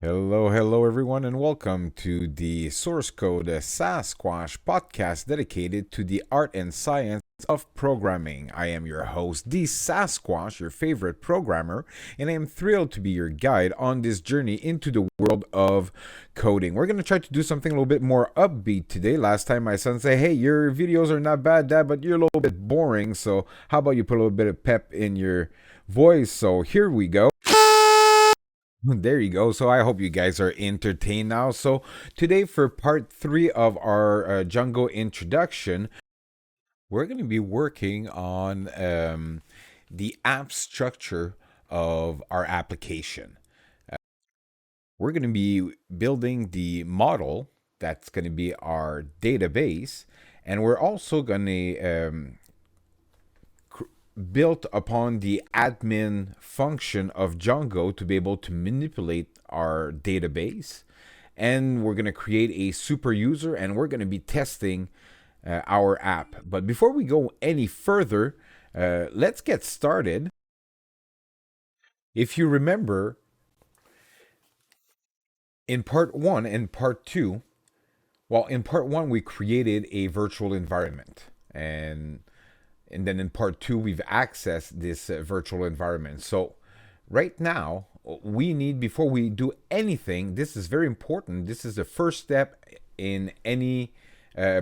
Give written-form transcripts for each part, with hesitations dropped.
Hello everyone, and welcome to the Source Code Sasquatch podcast dedicated to the art and science of programming. I am your host, the Sasquatch, your favorite programmer, and I am thrilled to be your guide on this journey into the world of coding. We're going to try to do something a little bit more upbeat today. Last time my son said, "Hey, your videos are not bad, Dad, but you're a little bit boring, so how about you put a little bit of pep in your voice?" So here we go. There you go. So I hope you guys are entertained now. So today for part three of our Django introduction, we're going to be working on the app structure of our application. We're going to be building the model that's going to be our database, and we're also going to built upon the admin function of Django to be able to manipulate our database. And we're going to create a super user and we're going to be testing our app. But before we go any further, let's get started. If you remember, in part one and part two, well, in part one, we created a virtual environment. And then in part two, we've accessed this virtual environment. So right now, we need, before we do anything, this is very important. This is the first step in any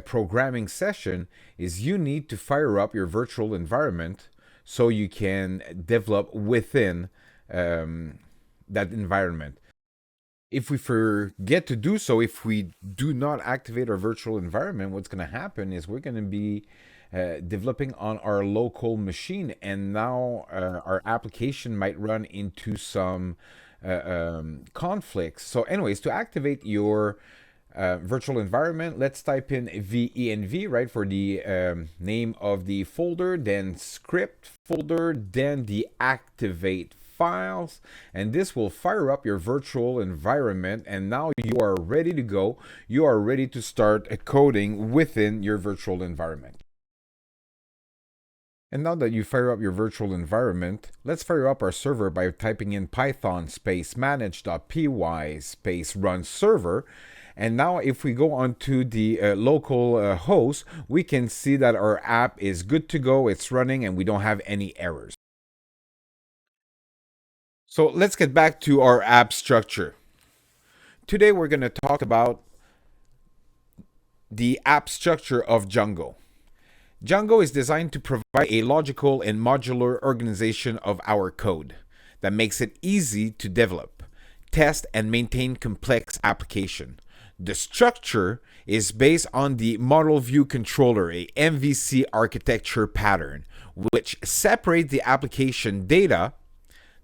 programming session, is you need to fire up your virtual environment so you can develop within that environment. If we forget to do so, if we do not activate our virtual environment, what's going to happen is we're going to be developing on our local machine, and now our application might run into some conflicts. So anyways, to activate your virtual environment, let's type in venv, right, for the name of the folder, then script folder, then the activate files, and this will fire up your virtual environment, and now you are ready to go. You are ready to start coding within your virtual environment. And now that you fire up your virtual environment, let's fire up our server by typing in python space manage.py space run server. And now if we go onto the local host, we can see that our app is good to go, it's running, and we don't have any errors. So let's get back to our app structure. Today we're going to talk about the app structure of Django. Django is designed to provide a logical and modular organization of our code that makes it easy to develop, test, and maintain complex application. The structure is based on the Model View Controller, a MVC architecture pattern, which separates the application data,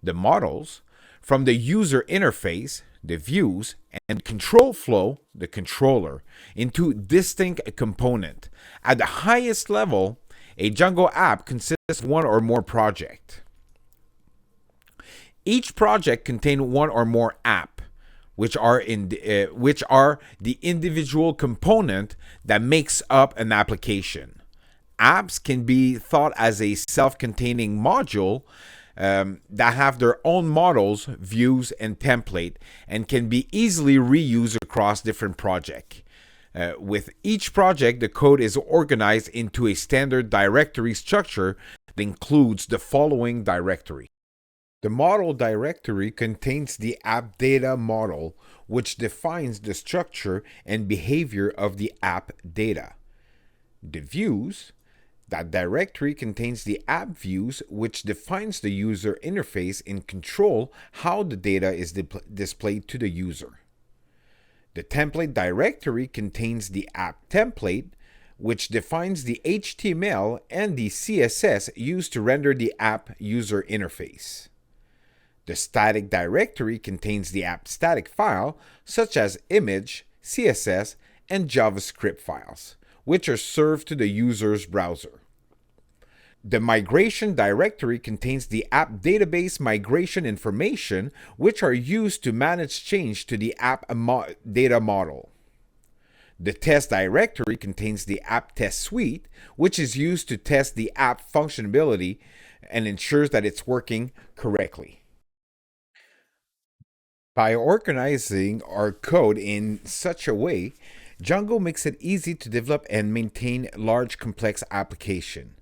the models, from the user interface, the views, and control flow, the controller, into distinct components. At the highest level, a Django app consists of one or more projects. Each project contains one or more app, which are the individual component that makes up an application. Apps can be thought as a self-containing module that have their own models, views, and template, and can be easily reused across different projects. With each project, the code is organized into a standard directory structure that includes the following directory. The model directory contains the app data model, which defines the structure and behavior of the app data. The views, that directory contains the app views, which defines the user interface and control how the data is displayed to the user. The template directory contains the app template, which defines the HTML and the CSS used to render the app user interface. The static directory contains the app static file, such as image, CSS, and JavaScript files, which are served to the user's browser. The migration directory contains the app database migration information, which are used to manage change to the app data model. The test directory contains the app test suite, which is used to test the app functionality and ensures that it's working correctly. By organizing our code in such a way, Django makes it easy to develop and maintain large complex applications.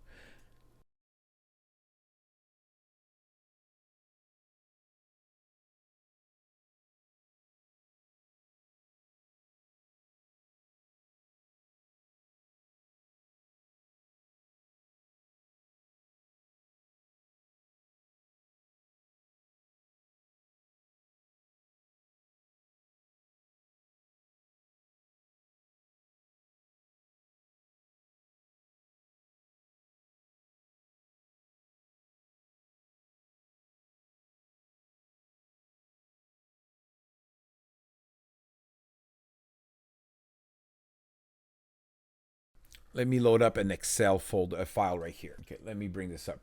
Let me load up an Excel folder file right here. Okay, let me bring this up.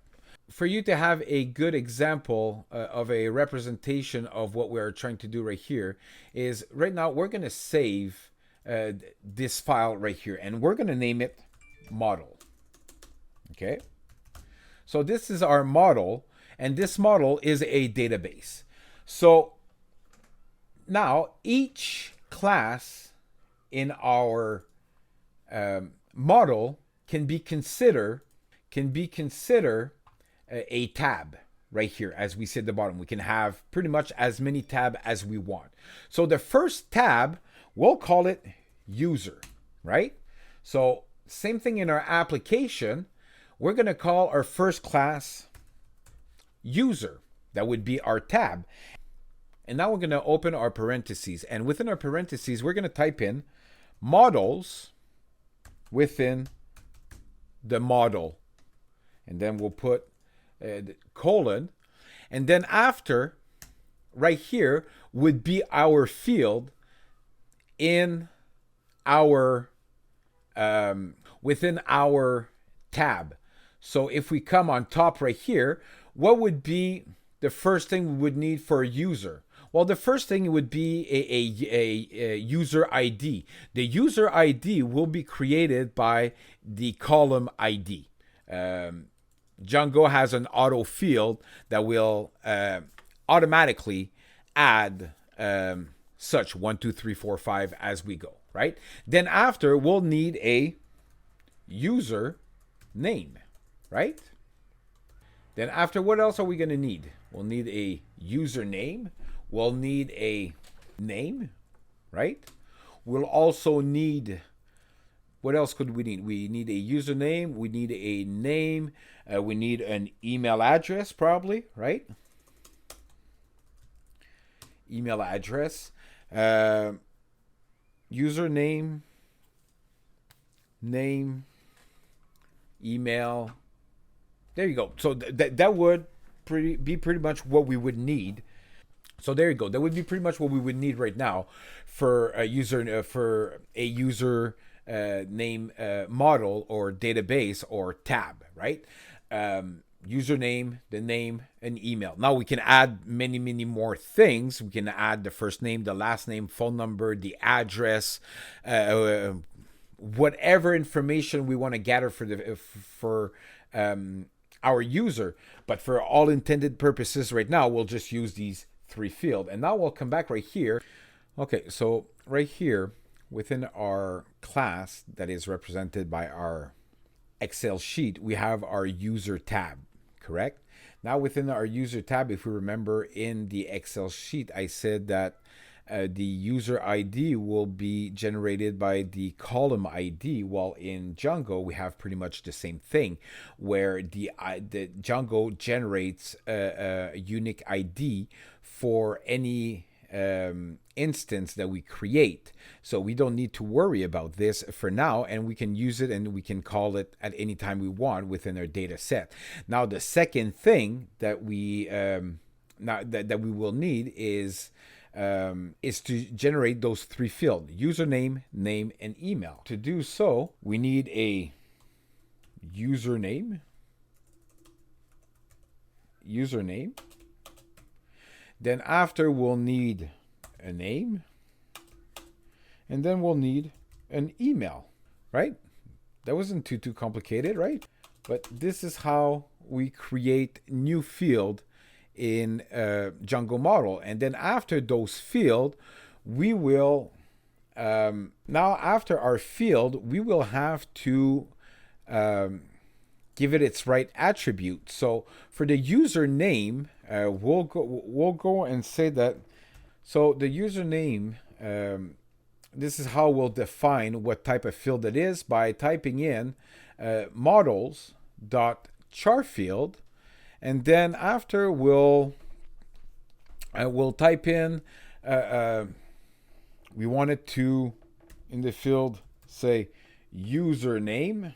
For you to have a good example of a representation of what we're trying to do right here is right now we're going to save this file right here and we're going to name it model. Okay. So this is our model and this model is a database. So now each class in our model can be considered a tab right here. As we said at the bottom, we can have pretty much as many tab as we want. So the first tab, we'll call it user, right? So same thing in our application, we're going to call our first class user. That would be our tab. And now we're going to open our parentheses, and within our parentheses we're going to type in models within the model, and then we'll put colon, and then after right here would be our field in our within our tab. So if we come on top right here, what would be the first thing we would need for a user? Well, the first thing would be a user ID. The user ID will be created by the column ID. Django has an auto field that will automatically add such 1, 2, 3, 4, 5 as we go, right? Then after, we'll need a user name, right? Then after, what else are we going to need? We'll need a username. We'll need a name, right? We'll also need, what else could we need? We need a username. We need a name. We need an email address probably, right? Email address. Username, name, email. There you go. So that would be pretty much what we would need. So there you go. That would be pretty much what we would need right now for a user name model or database or tab, right? Username, the name, and email. Now we can add many more things. We can add the first name, the last name, phone number, the address, whatever information we want to gather for our user. But for all intended purposes right now, we'll just use these 3 fields. And now we'll come back right here. Okay, so right here within our class that is represented by our Excel sheet, we have our user tab, correct? Now within our user tab, if we remember in the Excel sheet, I said that the user ID will be generated by the column ID, while in Django we have pretty much the same thing, where the Django generates a unique ID for any instance that we create. So we don't need to worry about this for now, and we can use it and we can call it at any time we want within our data set. Now the second thing that we that we will need is to generate those 3 fields: username, name, and email. To do so, we need a username. Then after, we'll need a name. And then we'll need an email, right? That wasn't too complicated, right? But this is how we create new field in Django model. And then after those field, we will now after our field, we will have to give it its right attribute. So for the username, we'll go and say that. So the username, this is how we'll define what type of field it is by typing in models.charField, and then after we'll type in we want it to, in the field, say username,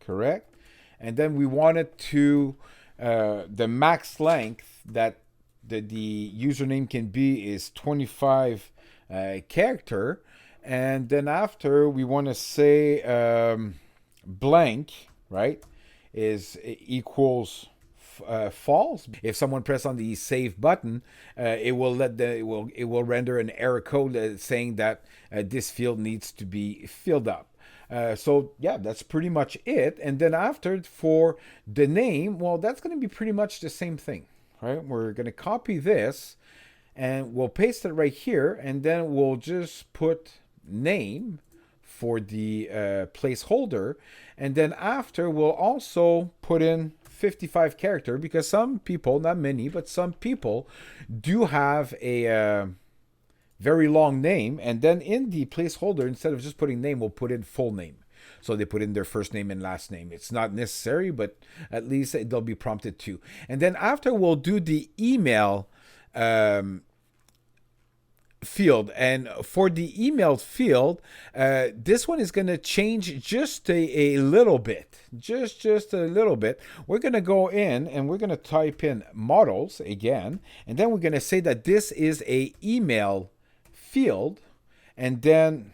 correct? And then we want it to the max length that the username can be is 25 character. And then after we want to say blank, right, is equals false. If someone press on the save button, it will render an error code saying that this field needs to be filled up. So yeah, that's pretty much it. And then after, for the name, well, that's going to be pretty much the same thing, right? We're going to copy this and we'll paste it right here, and then we'll just put name for the placeholder, and then after we'll also put in 55 character, because some people, not many, but some people do have a very long name, and then in the placeholder, instead of just putting name, we'll put in full name. So they put in their first name and last name. It's not necessary, but at least they'll be prompted to. And then after, we'll do the email field. And for the email field, this one is going to change just a little bit. Just a little bit. We're going to go in and we're going to type in models again. And then we're going to say that this is a email field. And then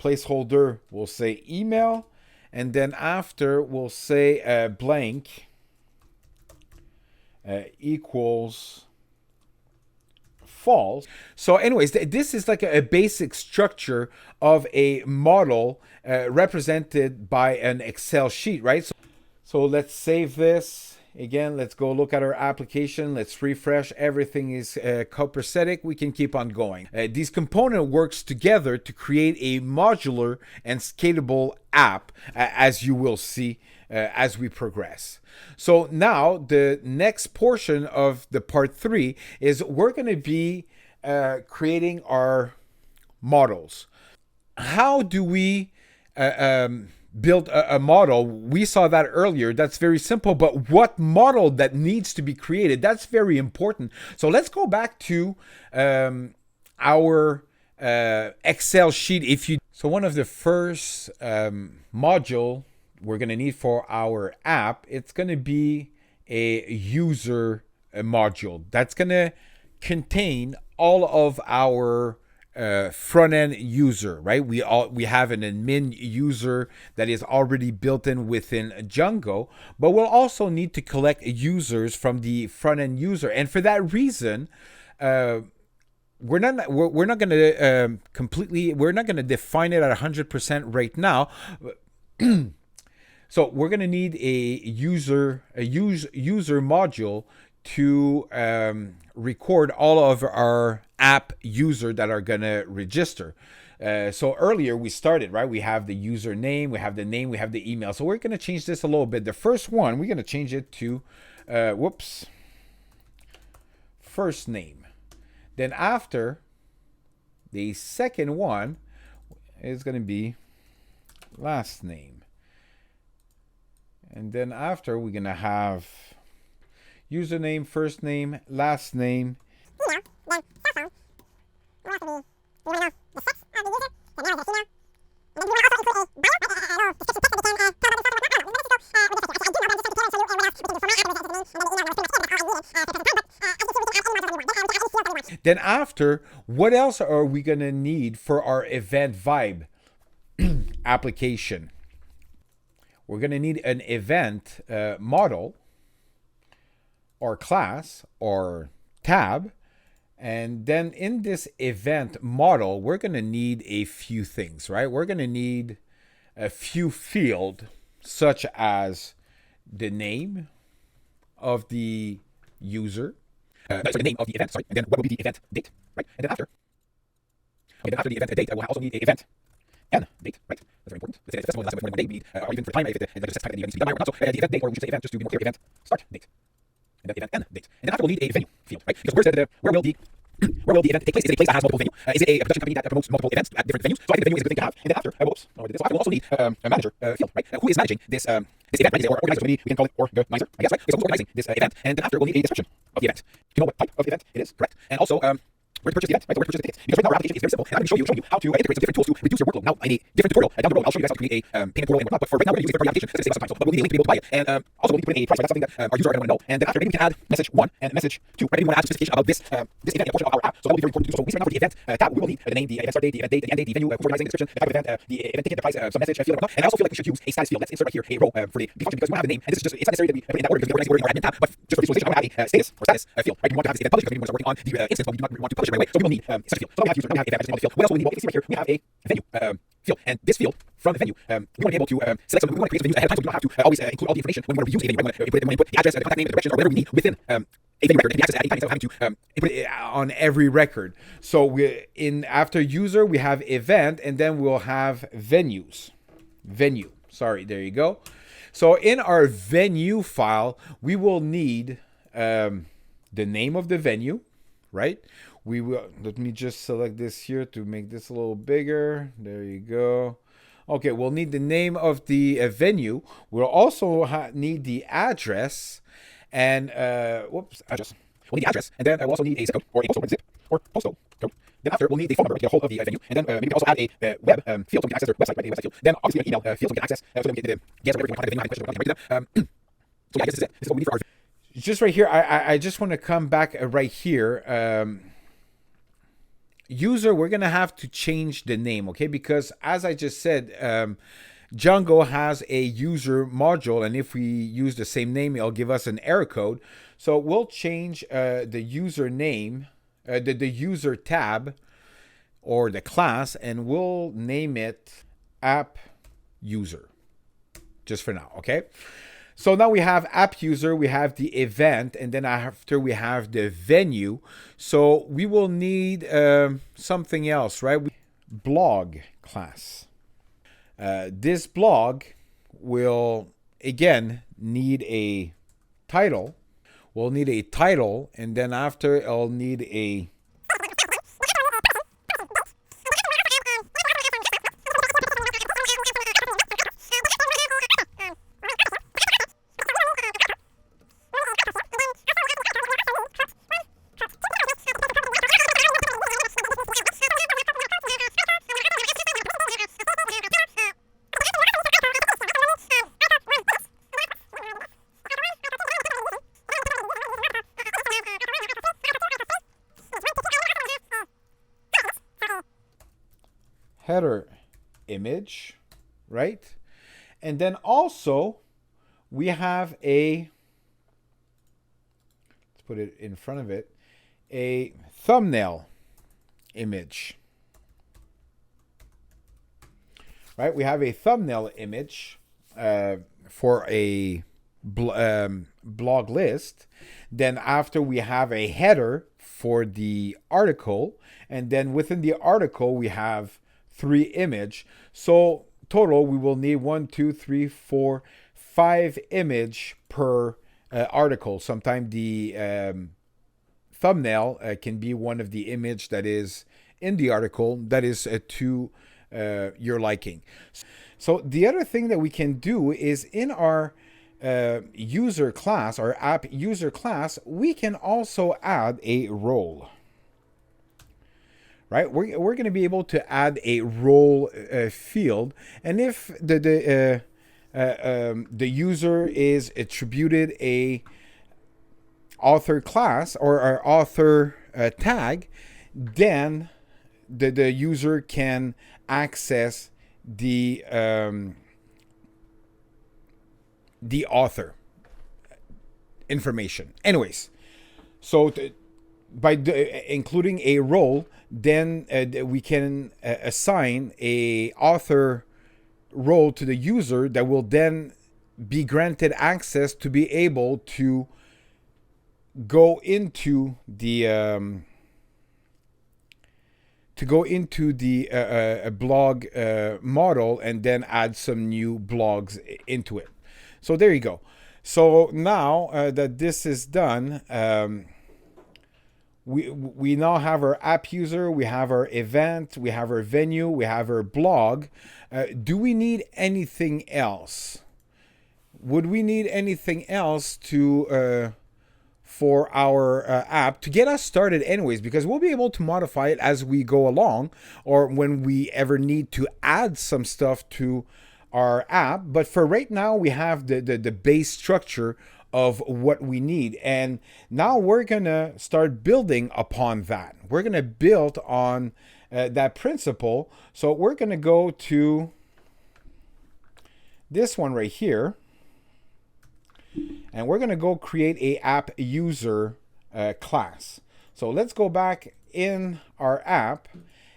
placeholder will say email. And then after we'll say blank equals false. So anyways, this is like a basic structure of a model represented by an Excel sheet, right? So let's save this. Again, let's go look at our application. Let's refresh. Everything is copacetic. We can keep on going. These components works together to create a modular and scalable app, as you will see as we progress. So now the next portion of the part 3 is we're going to be creating our models. How do we build a model? We saw that earlier. That's very simple, but what model that needs to be created, that's very important. So let's go back to our Excel sheet. So one of the first module we're going to need for our app, it's going to be a user module that's going to contain all of our front-end user, right? We have an admin user that is already built in within Django, but we'll also need to collect users from the front-end user. And for that reason, we're not going to we're not going to define it at 100% right now. So we're going to need a user module to record all of our app user that are going to register. So earlier we started, right? We have the username, we have the name, we have the email. So we're going to change this a little bit. The first one, we're going to change it to, first name. Then after, the second one is going to be last name. And then after, we're going to have username, first name, last name. Then after, what else are we going to need for our event vibe application? We're going to need an event model or class or tab. And then in this event model, we're going to need a few things, right? We're going to need a few fields such as the name, of the user. Sorry, the name of the event, sorry, and then what will be the event date, right? And then after the event date, I will also need a event and date, right? That's very important. Let's say it's a festival, that's more than one day. We need, or even for time, if it just type that needs to be done or not. So the event date, or we should say event, just to be more clear, event start date, and then event end date. And then after we'll need a venue field, right? Because where will the event take place? Is it a place that has multiple venues? Is it a production company that promotes multiple events at different venues? So I think the venue is a good thing to have. And then after, we'll also need a manager field, right? Who is managing this event, right? Is it organizer? So we can call it organizer, I guess, right? So who's organizing this event? And then after, we'll need a description of the event. You know what type of event it is, correct? And also, where to purchase the event, right? So where to purchase the tickets. Because right now our application is very simple. And I'm going to show you how to integrate some different tools to reduce your workload. Now, in a different tutorial down the road, I'll show you guys how to create a payment portal and whatnot. But for right now, we're going to use a third-party application. So it's going to save us some time. So, but we'll need a link to be able to buy it. And also, we'll need to put in a price, right? That's something that our user are going to want to know. And then after, maybe we can add message 1 and message 2, right? Maybe we want to add specification about this event portion of our app. So that will be very important to do. So we right now for the event tab, we will need the name, the event start date, the event date, the end date, the venue, who's organizing, the description, the type of event, the event ticket, the price, some message field and whatnot. And I also feel like we should use a status field. Let's insert right here a row for the function because we don't have the name. And this is just, it's not necessary that we put it in that order because we're organizing in our admin tab. But just for visualization, I want to have a status or status field, right? We want to have this event published because we want to start working on the instance, but we do not want to publish it right away. So we will need such a field. So we have user, we have event, I just field. What else will we need? Well, if you see right here, we have a venue field. And this field from the venue, we want to be able to select some, we want to create some venues ahead of time, so we don't have to always include all the information when we want to reuse a venue. Right? We want to put the address, the contact name, the directions, or whatever we need within a venue record and the access at any time instead of having to input it on every record. So we after user we have event, and then we'll have venue. Sorry, there you go. So in our venue file, we will need the name of the venue, right? We will, let me just select this here to make this a little bigger. There you go. Okay, we'll need the name of the venue. We'll also need the address and address. We'll need the address, and then we'll also need a zip code or a postal zip or postal code. Then after, we'll need the phone number to get a hold of the venue, and then maybe we can also add a web field so we can access their website, right? A website field. Then obviously an email field so we can access so then we can guess whatever we want to contact the venue, have questions, so yeah, I guess this is it. This is what we need for our just right here. I just want to come back right here. User, we're gonna have to change the name, okay? Because as I just said, Django has a user module, and if we use the same name, it'll give us an error code. So we'll change the user name, the user tab, or the class, and we'll name it app user, just for now, okay? So now we have app user, we have the event, and then after we have the venue. So we will need something else, right? Blog class. This blog will, again, need a title. We'll need a title, and then after I'll need a header image, right? And then also we have let's put it in front of it, a thumbnail image, right? We have a thumbnail image for a blog list. Then after we have a header for the article, and then within the article we have 3 image. So total we will need 1, 2, 3, 4, 5 image per article. Sometimes the thumbnail can be one of the image that is in the article that is to your liking. So the other thing that we can do is in our user class, our app user class, we can also add a role. Right, we're going to be able to add a role field, and if the user is attributed a author class or our author tag, then the user can access the author information. Anyways, so by including a role, then we can assign a author role to the user that will then be granted access to be able to go into the blog model and then add some new blogs into it. So there you go. So now that this is done, we now have our app user, we have our event, we have our venue, we have our blog. Do we need anything else? Would we need anything else to for our app to get us started anyways, because we'll be able to modify it as we go along or when we ever need to add some stuff to our app. But for right now, we have the base structure of what we need. And now we're going to start building upon that. We're going to build on that principle. So we're going to go to this one right here. And we're going to go create a app user class. So let's go back in our app.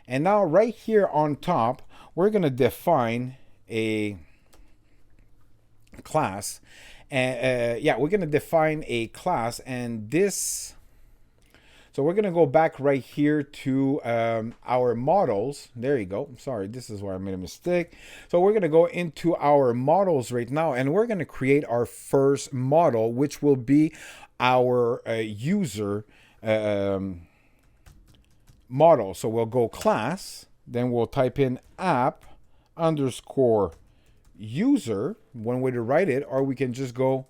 And now right here on top, we're going to define a class. And we're going to define a class. And this, so we're going to go back right here to our models. There you go. Sorry, this is where I made a mistake. So we're going to go into our models right now, and we're going to create our first model, which will be our user model. So we'll go class, then we'll type in app underscore user, one way to write it, or we can just go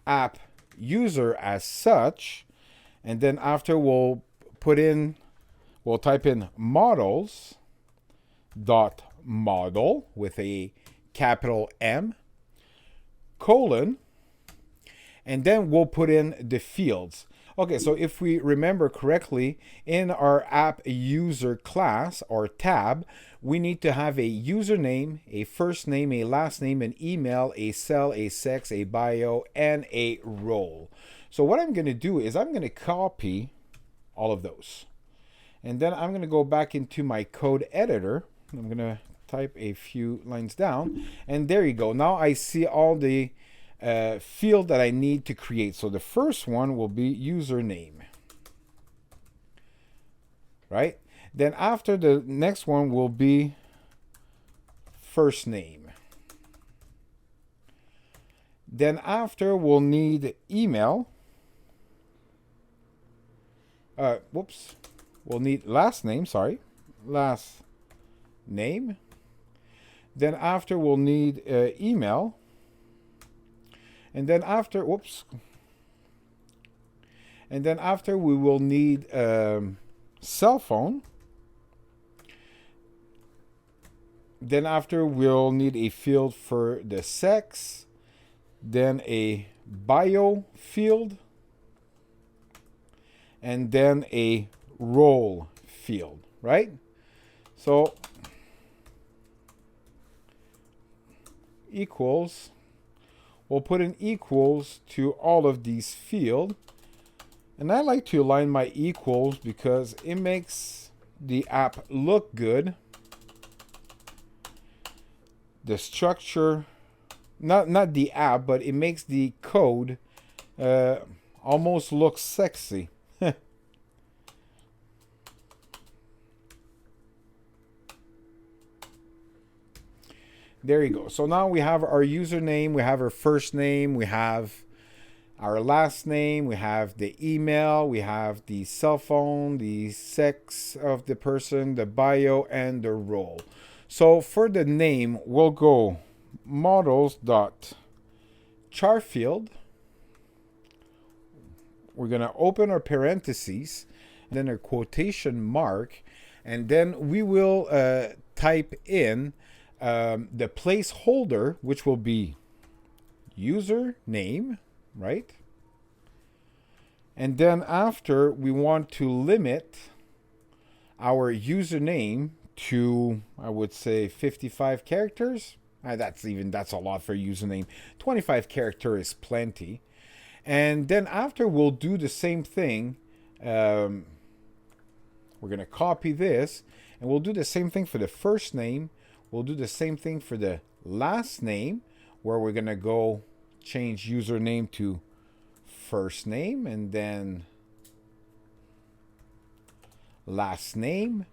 app user as such. And then after we'll type in models dot model with a capital M colon, and then we'll put in the fields. Okay, so if we remember correctly, in our app user class or tab, we need to have a username, a first name, a last name, an email, a cell, a sex, a bio, and a role. So what I'm going to do is I'm going to copy all of those. And then I'm going to go back into my code editor. I'm going to type a few lines down. And there you go. Now I see all the field that I need to create. So the first one will be username. Right? Then after, the next one will be first name. Then after we'll need email. We'll need last name, last name. Then after we'll need email. And then after, and then after we will need cell phone. Then after we'll need a field for the sex. Then a bio field. And then a role field, right? So equals, we'll put in equals to all of these fields. And I like to align my equals because it makes the app look good. The structure, not the app, but it makes the code almost look sexy. There you go. So now we have our username, we have our first name, we have our last name, we have the email, we have the cell phone, the sex of the person, the bio, and the role. So for the name, we'll go models.char field. We're going to open our parentheses, then a quotation mark, and then we will type in the placeholder, which will be username, right? And then after, we want to limit our username to, I would say, 55 characters. That's a lot for a username. 25 characters is plenty. And then after, we'll do the same thing. We're going to copy this, and we'll do the same thing for the first name. We'll do the same thing for the last name, where we're going to go change username to first name and then last name.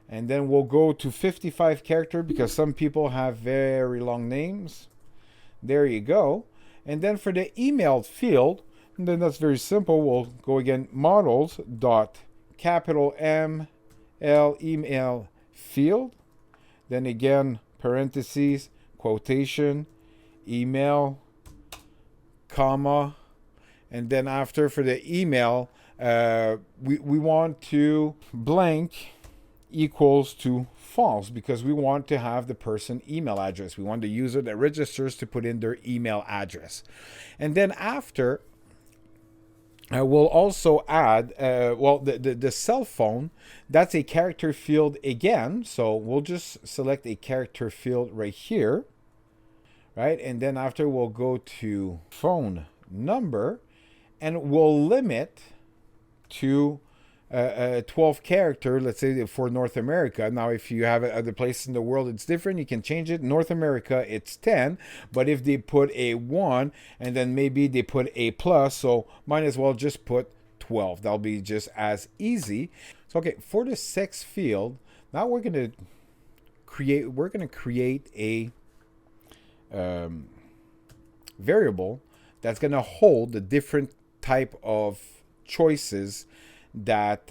And then we'll go to 55 character because some people have very long names. There you go. And then for the email field, and then that's very simple. We'll go again, models dot capital M L email field. Then again, parentheses, quotation, email, comma. And then after for the email, we want to blank equals to false because we want to have the person email address. We want the user that registers to put in their email address. And then after, we'll also add, the cell phone, that's a character field again. So we'll just select a character field right here, right? And then after we'll go to phone number and we'll limit to 12 character, let's say for North America. Now, if you have it other places in the world, it's different. You can change it. North America, it's 10. But if they put a 1 and then maybe they put a plus, so might as well just put 12. That'll be just as easy. So, okay, for the sex field, now we're going to create a variable that's going to hold the different type of choices that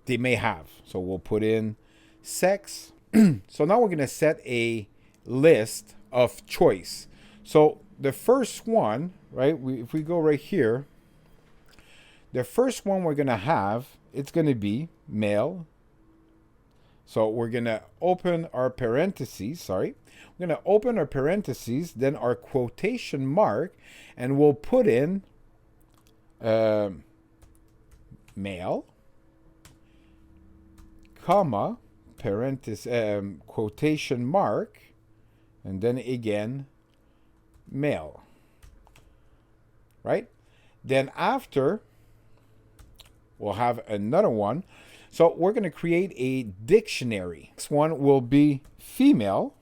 they may have. So we'll put in sex. So now we're going to set a list of choice. So the first one, right, if we go right here, the first one we're going to have, it's going to be male. So we're going to open our parentheses, We're going to open our parentheses, then our quotation mark, and we'll put in male, comma, parenthesis, quotation mark, and then again, male, right? Then after, we'll have another one. So we're going to create a dictionary. This one will be female,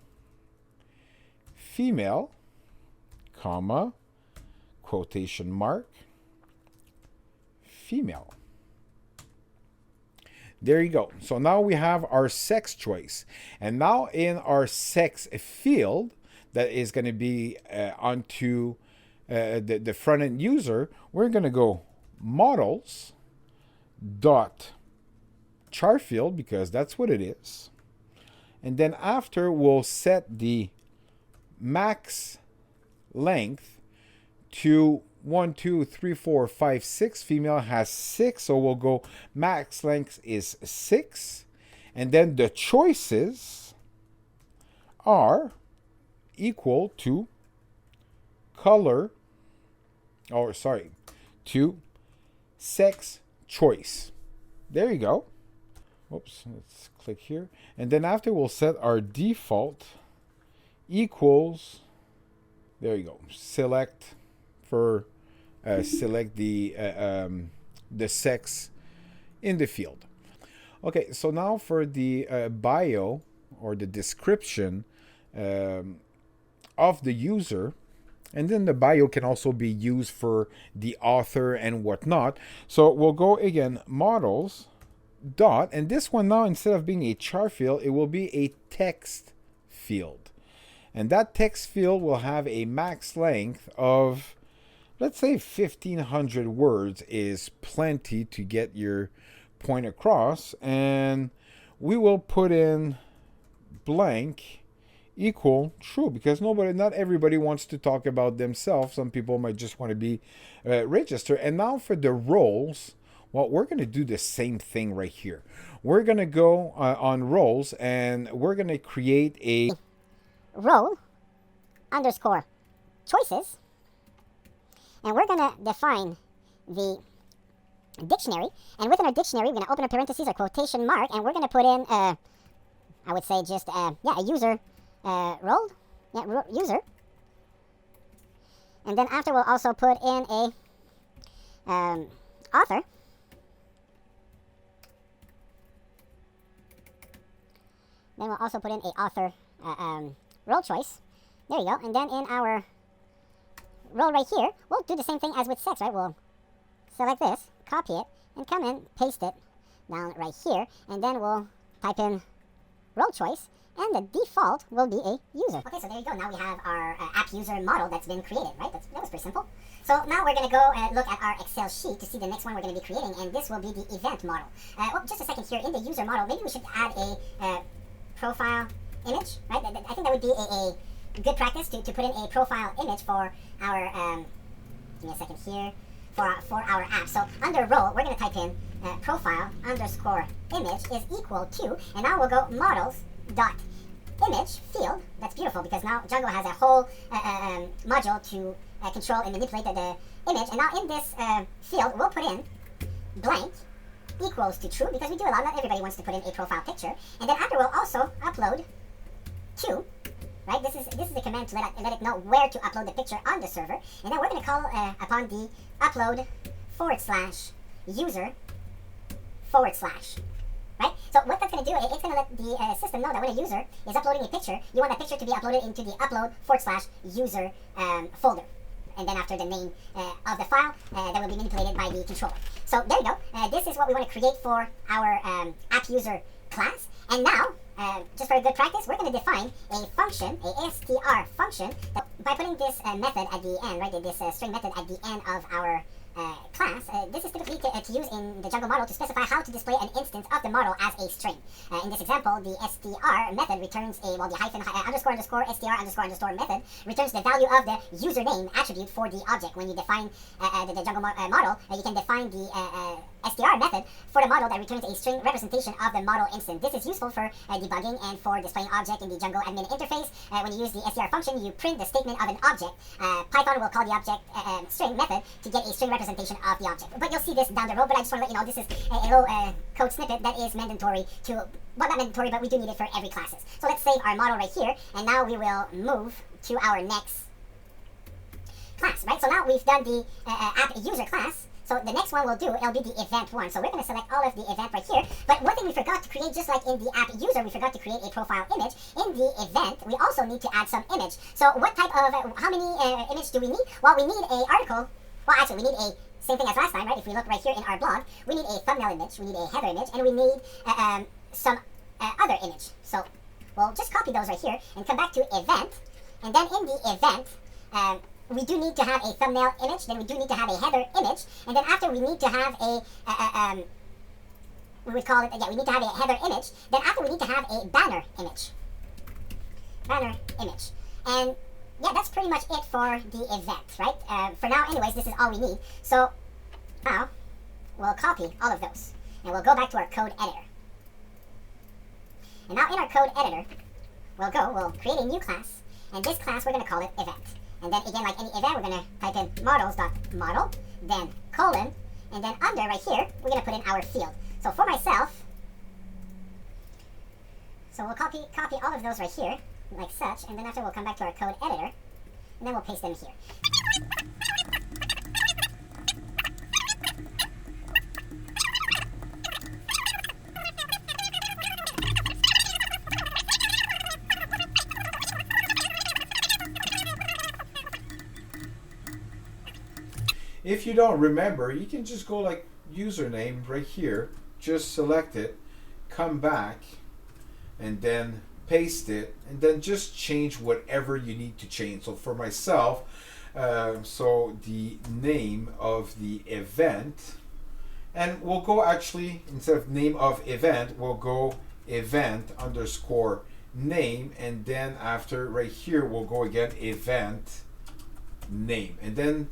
comma, quotation mark, female. There you go. So now we have our sex choice. And now in our sex field, that is going to be onto the front end user, we're going to go models dot char field because that's what it is. And then after we'll set the max length to 1, 2, 3, 4, 5, 6. Female has 6, so we'll go max length is 6. And then the choices are equal to to sex choice. There you go. Oops, let's click here. And then after we'll set our default equals, there you go, select for select the sex in the field. Okay, so now for the bio or the description of the user, and then the bio can also be used for the author and whatnot. So we'll go again, models dot, and this one now, instead of being a char field, it will be a text field. And that text field will have a max length of, let's say 1,500 words is plenty to get your point across. And we will put in blank equal true, because not everybody wants to talk about themselves. Some people might just want to be registered. And now for the roles, well, we're going to do the same thing right here. We're going to go on roles, and we're going to create a role underscore choices, and we're going to define the dictionary, and within our dictionary we're going to open a parentheses or quotation mark, and we're going to put in I would say just a user role, user, and then after we'll also put in a author, then we'll also put in a author role choice. There you go. And then in our role right here, we'll do the same thing as with sex, right? We'll select this, copy it, and come in, paste it down right here, and then we'll type in role choice, and the default will be a user. Okay, so there you go. Now we have our app user model that's been created, right? That was pretty simple. So now we're going to go look at our Excel sheet to see the next one we're going to be creating, and this will be the event model. Oh, just a second here. In the user model, maybe we should add a profile image, right? I think that would be a good practice to put in a profile image for our, give me a second here, for our app. So under role, we're going to type in profile underscore image is equal to, and now we'll go models dot image field. That's beautiful because now Django has a whole module to control and manipulate the image. And now in this field, we'll put in blank equals to true because we do a lot. Not everybody wants to put in a profile picture. And then after, we'll also upload to, right? This is the command to let it know where to upload the picture on the server. And then we're going to call upon the upload /user/. Right? So what that's going to do, it's going to let the system know that when a user is uploading a picture, you want that picture to be uploaded into the upload /user folder. And then after the name of the file, that will be manipulated by the controller. So there you go. This is what we want to create for our app user class. And now, just for a good practice, we're going to define a function, a str function, that by putting this method at the end, right, this string method at the end of our class. This is typically to use in the Django model to specify how to display an instance of the model as a string. In this example, the str method returns the hyphen underscore str method returns the value of the username attribute for the object. When you define the Django model, you can define the str method for the model that returns a string representation of the model instance. This is useful for debugging and for displaying object in the Django admin interface. When you use the str function, you print the statement of an object. Python will call the object string method to get a string representation of the object. But you'll see this down the road, but I just want to let you know this is a little code snippet that is mandatory to, well, not mandatory, but we do need it for every classes. So let's save our model right here, and now we will move to our next class, right? So now we've done the app user class. So the next one we'll do, it'll be the event one. So we're going to select all of the event right here. But one thing we forgot to create, just like in the app user, we forgot to create a profile image. In the event, we also need to add some image. So what type of, how many image do we need? Well, we need a article. Well, actually, we need a same thing as last time, right? If we look right here in our blog, we need a thumbnail image, we need a header image, and we need some other image. So we'll just copy those right here and come back to event. And then in the event, we do need to have a thumbnail image, then we do need to have a header image, and then after we need to have a, we would call it, yeah, we need to have a header image, then after we need to have a banner image. Banner image. And yeah, that's pretty much it for the event, right? For now, anyways, this is all we need. So now we'll copy all of those, and we'll go back to our code editor. And now in our code editor, we'll create a new class, and this class we're going to call it event. And then again, like any event, we're going to type in models.model, then colon, and then under right here, we're going to put in our field. So for myself, so we'll copy all of those right here, like such, and then after we'll come back to our code editor, and then we'll paste them here. If you don't remember, you can just go like username right here, just select it, come back, and then paste it, and then just change whatever you need to change. So for myself, so the name of the event, and we'll go actually, instead of name of event, we'll go event underscore name, and then after right here, we'll go again event name, and then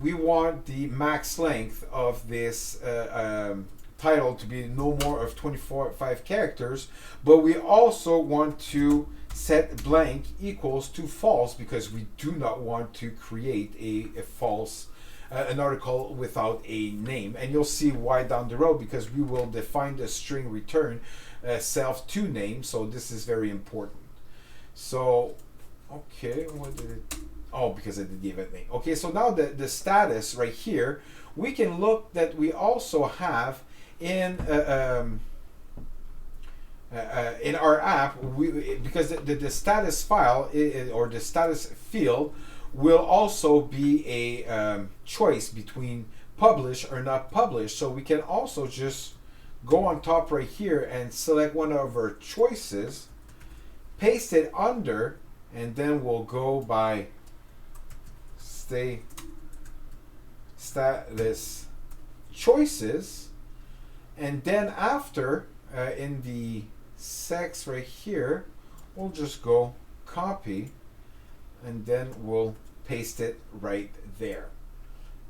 we want the max length of this title to be no more of 25 characters, but we also want to set blank equals to false because we do not want to create a false an article without a name. And you'll see why down the road, because we will define the string return self to name, so this is very important. So okay, what did it, oh, because I did the event name. Okay, so now the status right here, we can look that we also have in our app, because the status file or the status field will also be a choice between publish or not publish. So we can also just go on top right here and select one of our choices, paste it under, and then we'll go by status choices. And then after, in the sex right here, we'll just go copy, and then we'll paste it right there.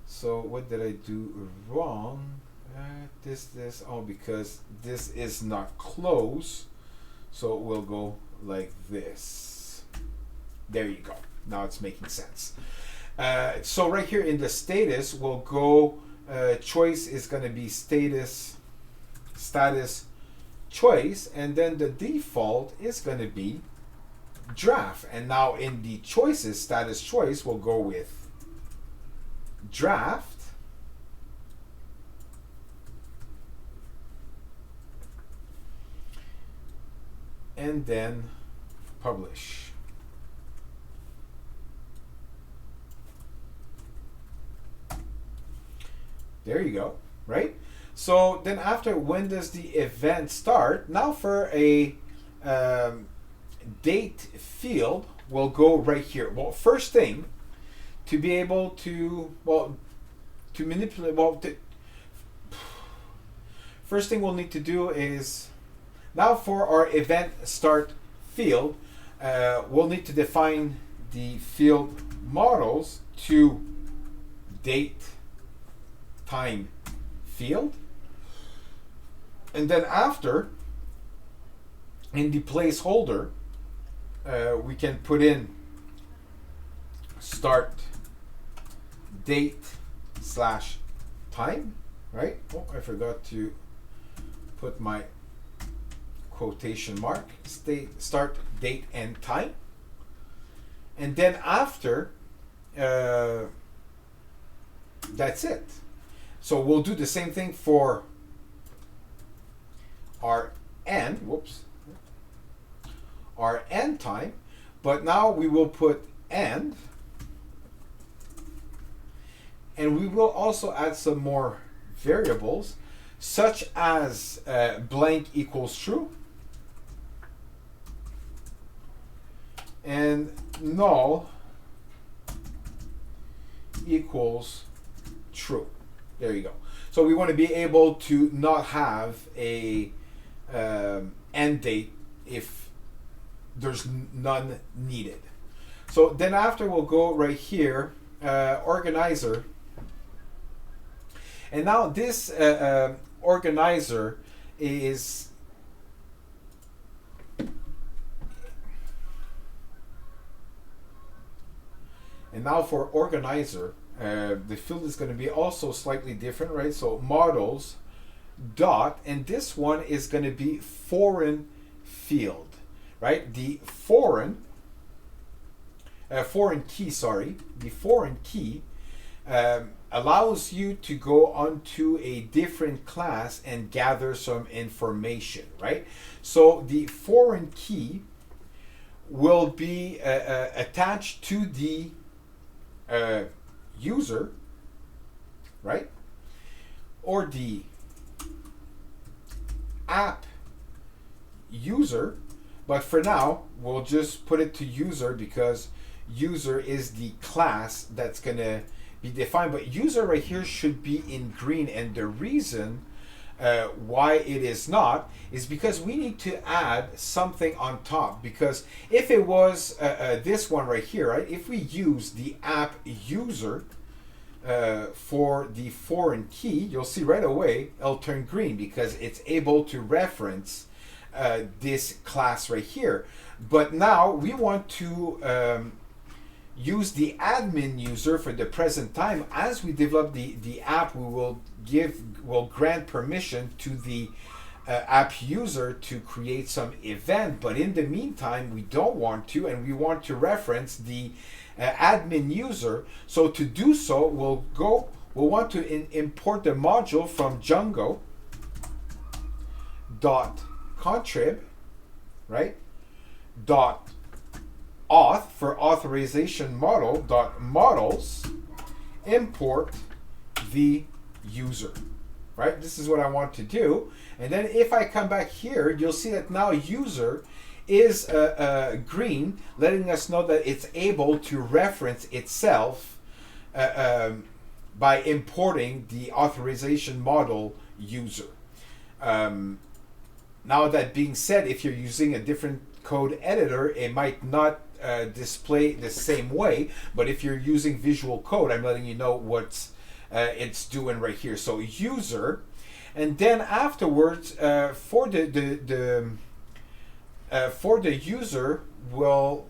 So what did I do wrong? Oh, because this is not close, so we'll go like this. There you go. Now it's making sense. So right here in the status, we'll go, choice is going to be status choice, and then the default is going to be draft. And now in the choices, status choice, we'll go with draft. And then publish. There you go, right? So then after, when does the event start? Now for a date field, we'll go right here. Well, first thing, to be able to, to manipulate, first thing we'll need to do is, now for our event start field, we'll need to define the field models to date time field. And then after, in the placeholder, we can put in start date / time, right? Oh, I forgot to put my quotation mark, start date and time. And then after, that's it. So we'll do the same thing for our end, our end time, but now we will put end, and we will also add some more variables, such as blank equals true and null equals true. There you go. So we want to be able to not have a end date if there's none needed. So then after, we'll go right here, organizer. And now this organizer is, and now for organizer, the field is going to be also slightly different, right? So models dot, and this one is going to be foreign field, right? The foreign key, the foreign key allows you to go onto a different class and gather some information, right? So the foreign key will be attached to the user, right? Or the app user, but for now we'll just put it to user because user is the class that's gonna be defined. But user right here should be in green, and the reason why it is not is because we need to add something on top. Because if it was this one right here, right, if we use the app user for the foreign key, you'll see right away it'll turn green because it's able to reference this class right here. But now we want to use the admin user for the present time. As we develop the app, we'll grant permission to the app user to create some event, but in the meantime we don't want to, and we want to reference the admin user. So to do so, we'll want to import the module from Django .contrib, right? auth for authorization model dot models import the user, right? This is what I want to do. And then if I come back here, you'll see that now user is green, letting us know that it's able to reference itself by importing the authorization model user. Now that being said, if you're using a different code editor, it might not display the same way, but if you're using Visual Code, I'm letting you know what it's doing right here. So user, and then afterwards for the user will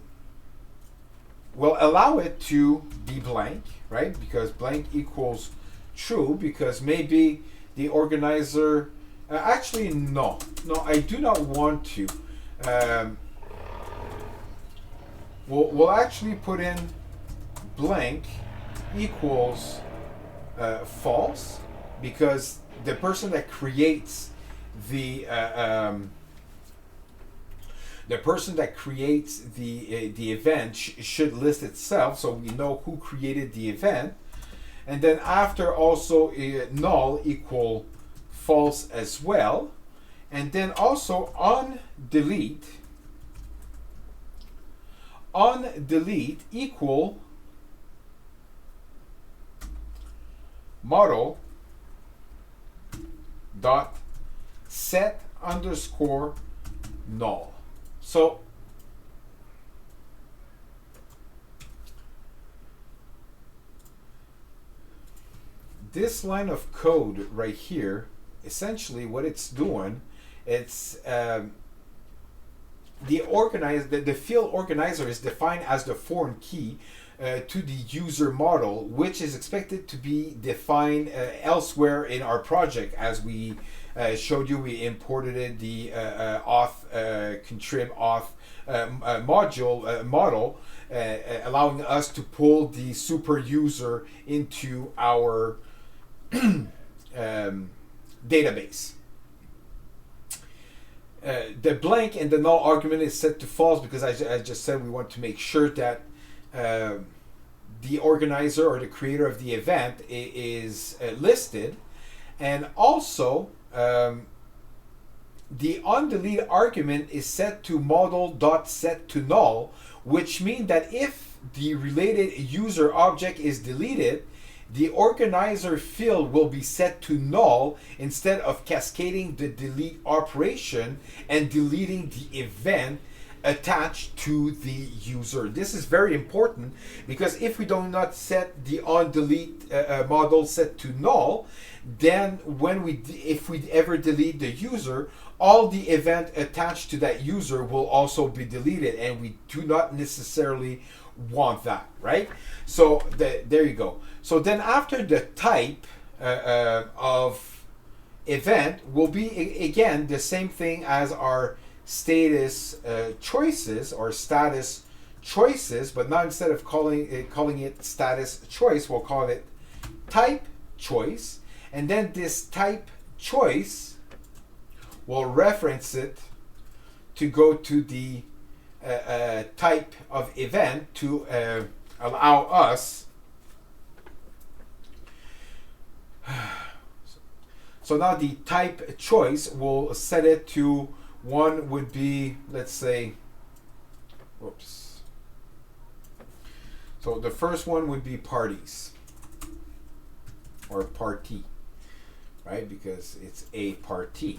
allow it to be blank, right? Because blank equals true, because maybe the organizer actually no, I do not want to. We'll actually put in blank equals false, because the person that creates the event should list itself, so we know who created the event. And then after also null equal false as well. And then also on delete equal model dot set underscore null. So this line of code right here, essentially what it's doing, it's the field organizer is defined as the foreign key to the user model, which is expected to be defined elsewhere in our project. As we showed you, we imported it, the auth contrib auth module model, allowing us to pull the Superuser into our database. The blank and the null argument is set to false because I just said we want to make sure that the organizer or the creator of the event is listed. And also the onDelete argument is set to model.setToNull, which means that if the related user object is deleted, the organizer field will be set to null instead of cascading the delete operation and deleting the event attached to the user. This is very important because if we do not set the onDelete model set to null, then if we ever delete the user, all the event attached to that user will also be deleted, and we do not necessarily want that, right? So there you go. So then after the type of event will be again the same thing as our status choices or status choices, but now instead of calling it status choice, we'll call it type choice. And then this type choice will reference it to go to the type of event to allow us. So now the type choice will set it to one would be, let's say, whoops. So the first one would be parties or party, right? Because it's a party.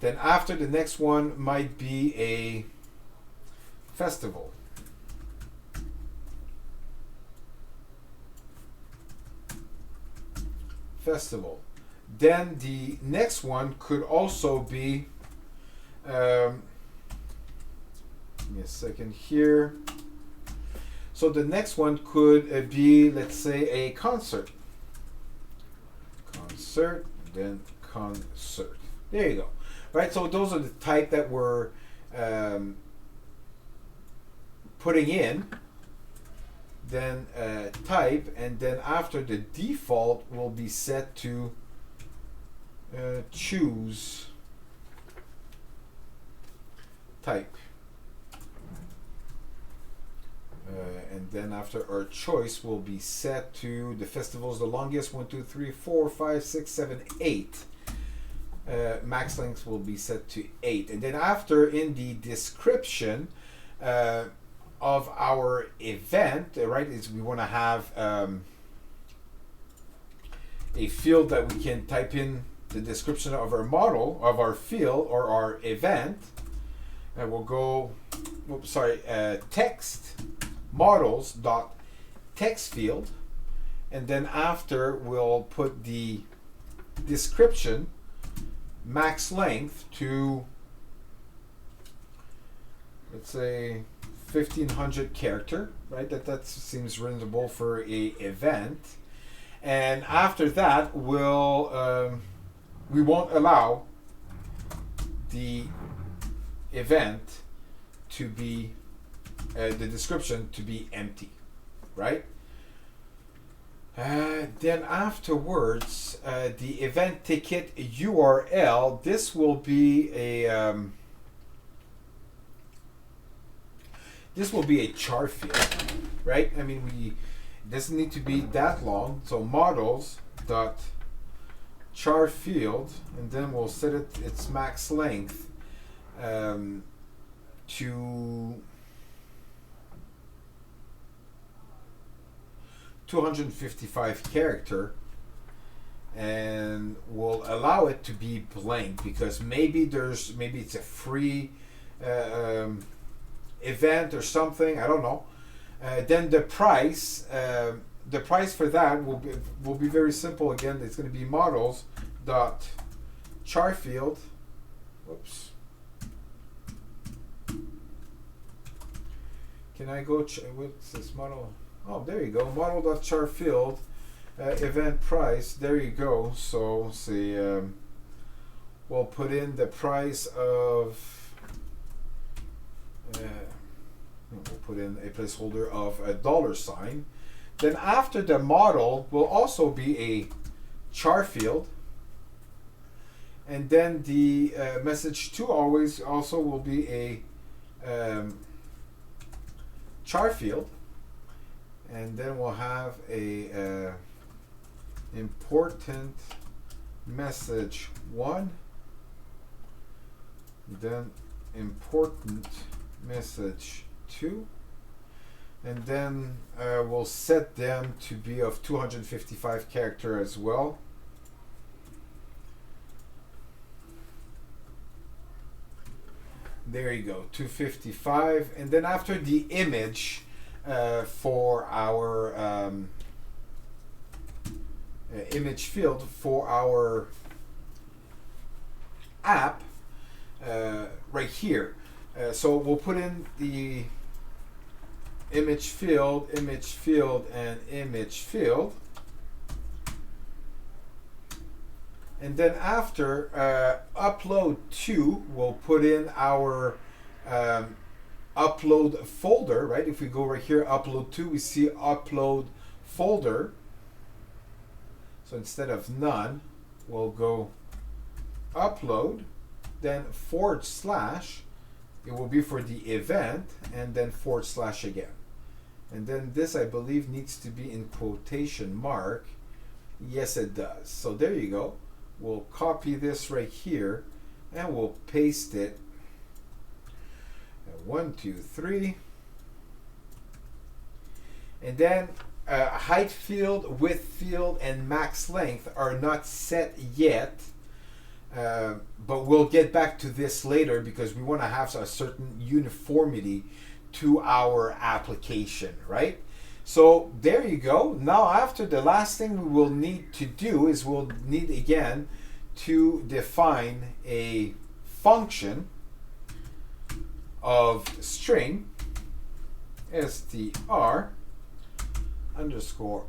Then after the next one might be a festival. Festival. Then the next one could also be, give me a second here. So the next one could be, let's say, a concert. Concert, then concert. There you go. Right, so those are the type that we're putting in. Then type, and then after the default will be set to choose type. then after our choice will be set to the festival's the longest 1, 2, 3, 4, 5, 6, 7, 8. Max length will be set to 8, and then after in the description of our event, right, is we want to have a field that we can type in the description of our model, of our field or our event, and we'll go, text models dot text field, and then after we'll put the description max length to, let's say, 1500 character, right? That seems reasonable for a event. And after that, we'll we won't allow the event to be the description to be empty, right? Then afterwards, the event ticket URL. This will be a char field, right? I mean, it doesn't need to be that long. So models dot char field, and then we'll set its max length to 255 character, and we'll allow it to be blank because maybe it's a free event or something, I don't know. Then the price for that will be very simple. Again, it's going to be models dot char field. Whoops. Can I go what's this model? Oh, there you go. Model.char field, event price. There you go. So see, we'll put in the price of. We'll put in a placeholder of $. Then after the model will also be a char field, and then the message to always also will be a char field. And then we'll have a important message 1, then important message 2, and then we'll set them to be of 255 character as well. There you go, 255, and then after the image. For our image field for our app right here. So we'll put in the image field, and image field. And then after upload to, we'll put in our upload folder, right? If we go right here, upload to, we see upload folder. So instead of none, we'll go upload, then /, it will be for the event, and then / again. And then this, I believe, needs to be in quotation mark. Yes, it does. So there you go. We'll copy this right here, and we'll paste it. 1, 2, 3, and then height field, width field, and max length are not set yet, but we'll get back to this later because we want to have a certain uniformity to our application, right? So there you go. Now after, the last thing we will need to do is we'll need again to define a function of string str underscore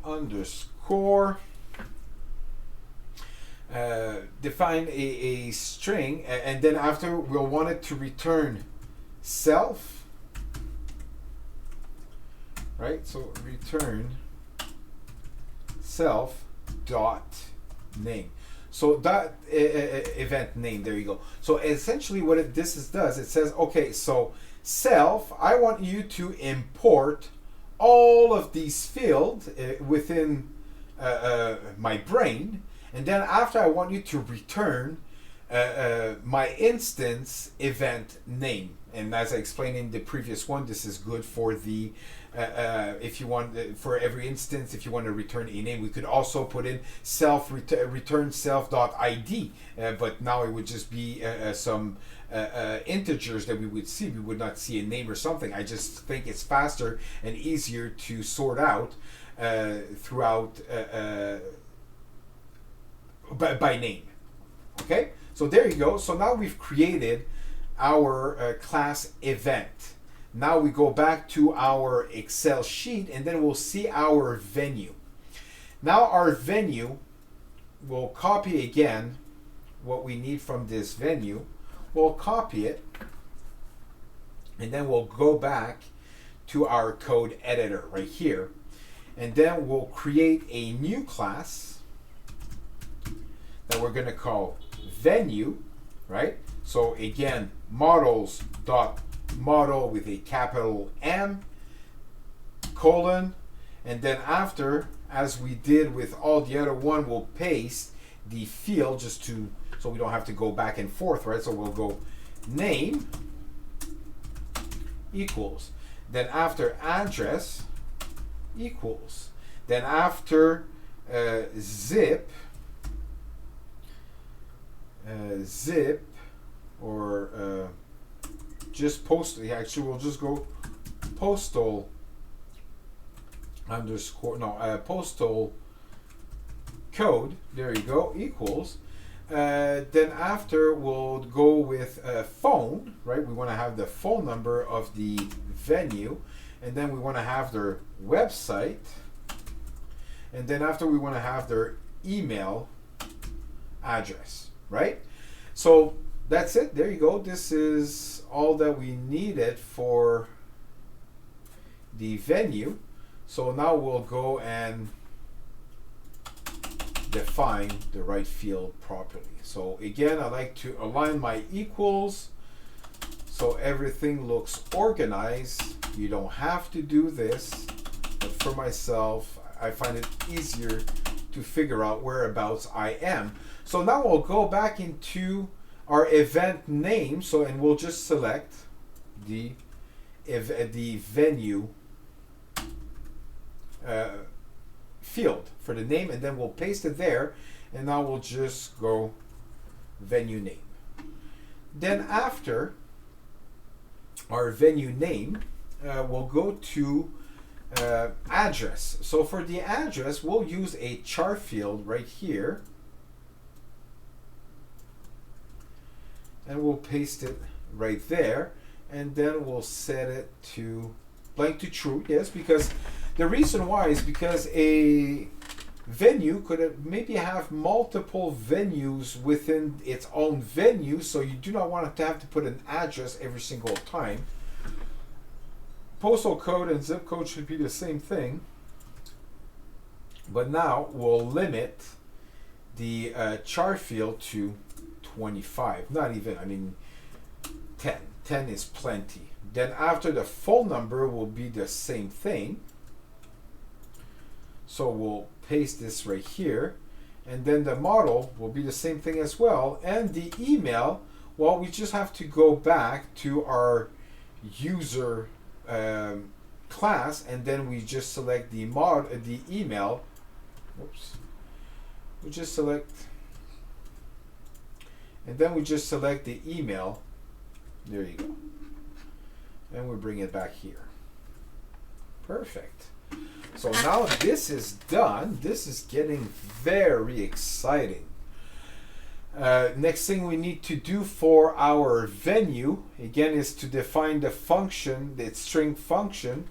define a string, and then after we'll want it to return self, right? So return self dot name. So that event name, there you go. So essentially what this does, it says, okay, so self, I want you to import all of these fields within my brain, and then after I want you to return my instance event name. And as I explained in the previous one, this is good for the if you want for every instance, if you want to return a name, we could also put in return self.id, but now it would just be some integers that we would see. We would not see a name or something. I just think it's faster and easier to sort out throughout by name. Okay, so there you go. So now we've created our class event. Now we go back to our Excel sheet, and then we'll see our venue. Now our venue, we'll copy again what we need from this venue. We'll copy it, and then we'll go back to our code editor right here, and then we'll create a new class that we're going to call venue, right? So again, models.model with a capital M, colon, and then after, as we did with all the other one, we'll paste the field just to, so we don't have to go back and forth, right? So we'll go name equals, then after address equals, then after zip or just postal. Actually, we'll just go postal underscore, no, postal code. There you go, equals. Then after we'll go with phone, right? We want to have the phone number of the venue, and then we want to have their website, and then after we want to have their email address, right? So that's it. There you go. This is all that we needed for the venue. So now we'll go and define the right field properly. So again, I like to align my equals so everything looks organized. You don't have to do this, but for myself, I find it easier to figure out whereabouts I am. So now we'll go back into our event name. So, and we'll just select the venue field for the name, and then we'll paste it there, and now we'll just go venue name. Then after our venue name, we'll go to address. So for the address, we'll use a char field right here, and we'll paste it right there, and then we'll set it to blank to true. Yes, because the reason why is because a venue could maybe have multiple venues within its own venue, so you do not want to have to put an address every single time. Postal code and zip code should be the same thing, but now we'll limit the char field to 25. Not even, I mean 10. 10 is plenty. Then after, the phone number will be the same thing. So we'll paste this right here, and then the model will be the same thing as well. And the email, well, we just have to go back to our user class, and then we just select the email. Whoops. We just select, and then we just select the email. There you go. And we bring it back here. Perfect. So now this is done. This is getting very exciting. Next thing we need to do for our venue, again, is to define the function, the string function.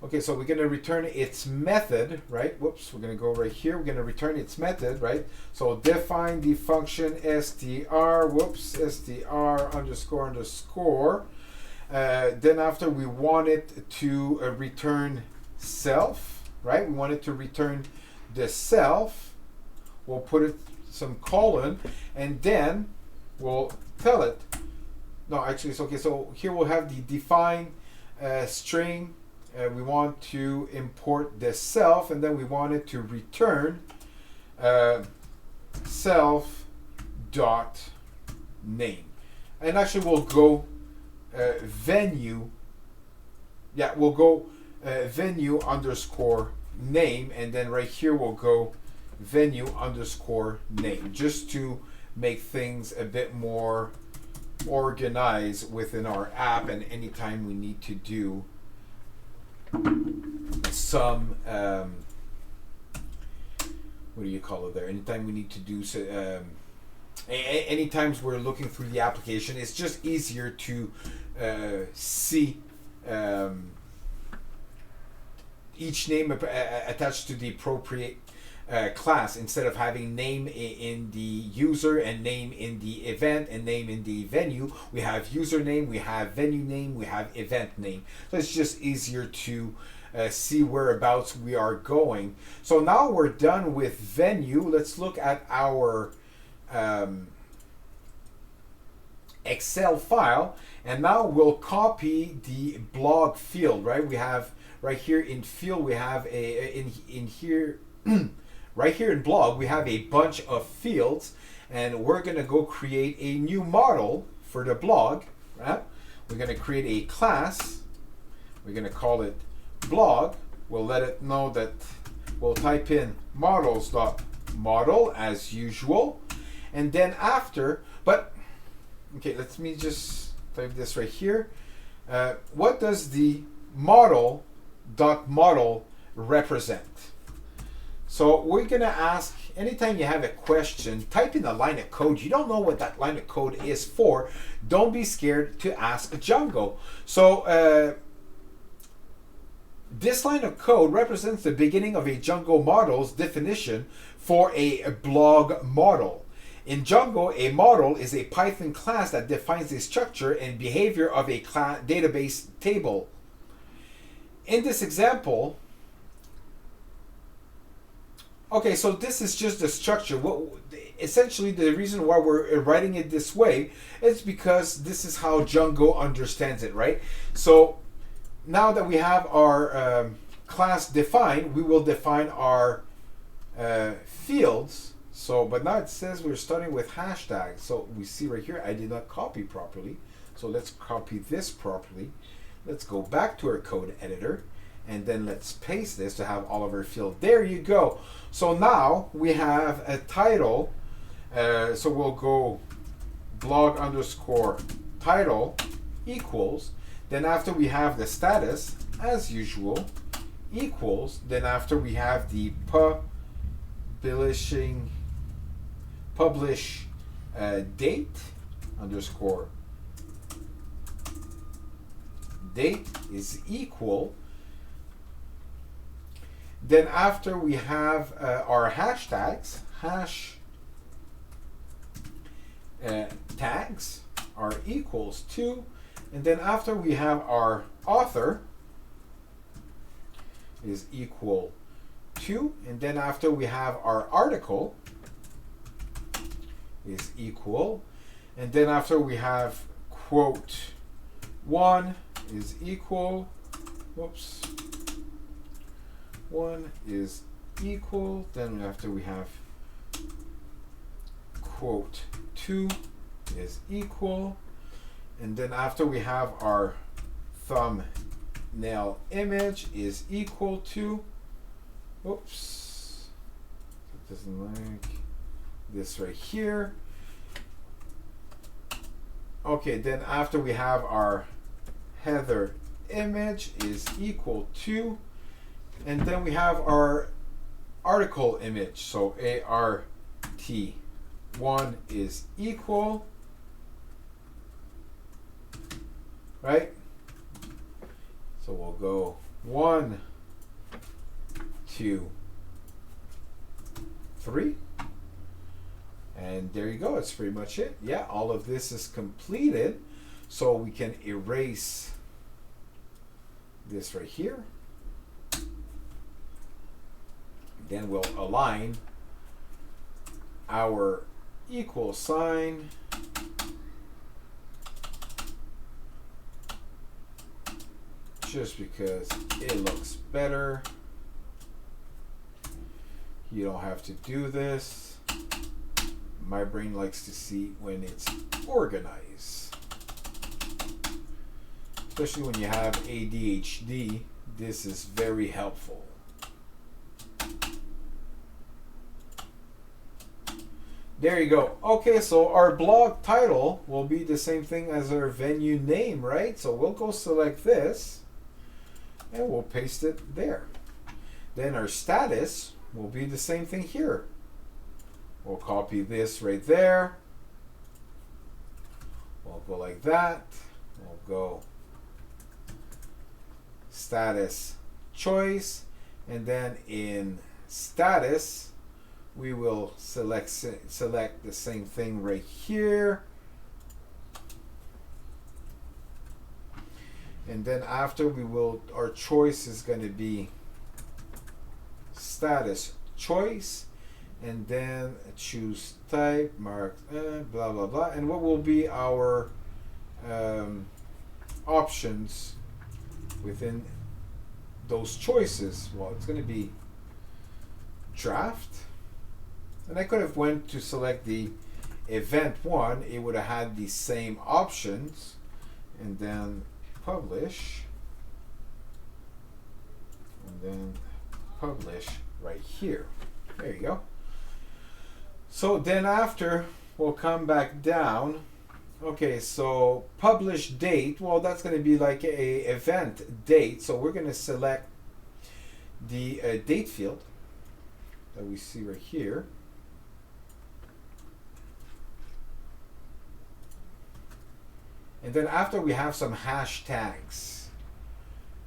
Okay, so we're going to return its method, right? Whoops, we're going to go right here. We're going to return its method, right? So define the function str underscore. Then after, we want it to return self, right? We want it to return the self. We'll put it some colon, and then we'll tell it. No, actually, it's okay. So here we'll have the define string. We want to import the self, and then we want it to return self dot name. And actually, we'll go venue. Yeah, we'll go venue underscore name, and then right here we'll go venue underscore name, just to make things a bit more organized within our app. And anytime we need to do some what do you call it there? Anytime we need to do any times we're looking through the application, it's just easier to see each name attached to the appropriate class, instead of having name in the user and name in the event and name in the venue. We have username, we have venue name, we have event name. So it's just easier to see whereabouts we are going. So now we're done with venue. Let's look at our Excel file, and now we'll copy the blog field, right? We have right here in field, we have in here right here in blog, we have a bunch of fields, and we're going to go create a new model for the blog, right? We're going to create a class. We're going to call it blog. We'll let it know that we'll type in models.model as usual. And then after, okay, let me just type this right here. What does the model.model represent? So we're going to ask, anytime you have a question, type in a line of code. You don't know what that line of code is for, don't be scared to ask Django. So this line of code represents the beginning of a Django model's definition for a blog model. In Django, a model is a Python class that defines the structure and behavior of a database table. In this example, okay, so this is just the structure. Essentially, the reason why we're writing it this way is because this is how Django understands it, right? So now that we have our class defined, we will define our fields. So, but now it says we're starting with hashtags. So we see right here, I did not copy properly. So let's copy this properly. Let's go back to our code editor, and then let's paste this to have all of our fields. There you go. So now we have a title. So we'll go blog underscore title equals. Then after we have the status, as usual, equals. Then after we have the publish date underscore date is equal. Then after we have our hashtags, tags are equals to, and then after we have our author is equal to, and then after we have our article is equal, and then after we have quote 1 is equal, whoops, 1 is equal, then after we have quote 2 is equal, and then after we have our thumbnail image is equal to, oops, it doesn't like this right here. Okay, then after we have our header image is equal to, and then we have our article image, so ART1 is equal, right? So we'll go 1, 2, 3. And there you go. It's pretty much it. Yeah, all of this is completed. So we can erase this right here. Then we'll align our equal sign just because it looks better. You don't have to do this. My brain likes to see when it's organized. Especially when you have ADHD, this is very helpful. There you go. Okay, so our blog title will be the same thing as our venue name, right? So we'll go select this and we'll paste it there. Then our status will be the same thing here. We'll copy this right there. We'll go like that. We'll go status choice, and then in status we will select the same thing right here. And then after our choice is going to be status choice, and then choose type, mark, blah, blah, blah. And what will be our options within those choices? Well, it's going to be draft. And I could have went to select the event one. It would have had the same options. And then publish. And then publish right here. There you go. So then after, we'll come back down. Okay, so publish date. Well, that's going to be like a event date. So we're going to select the date field that we see right here. And then after, we have some hashtags.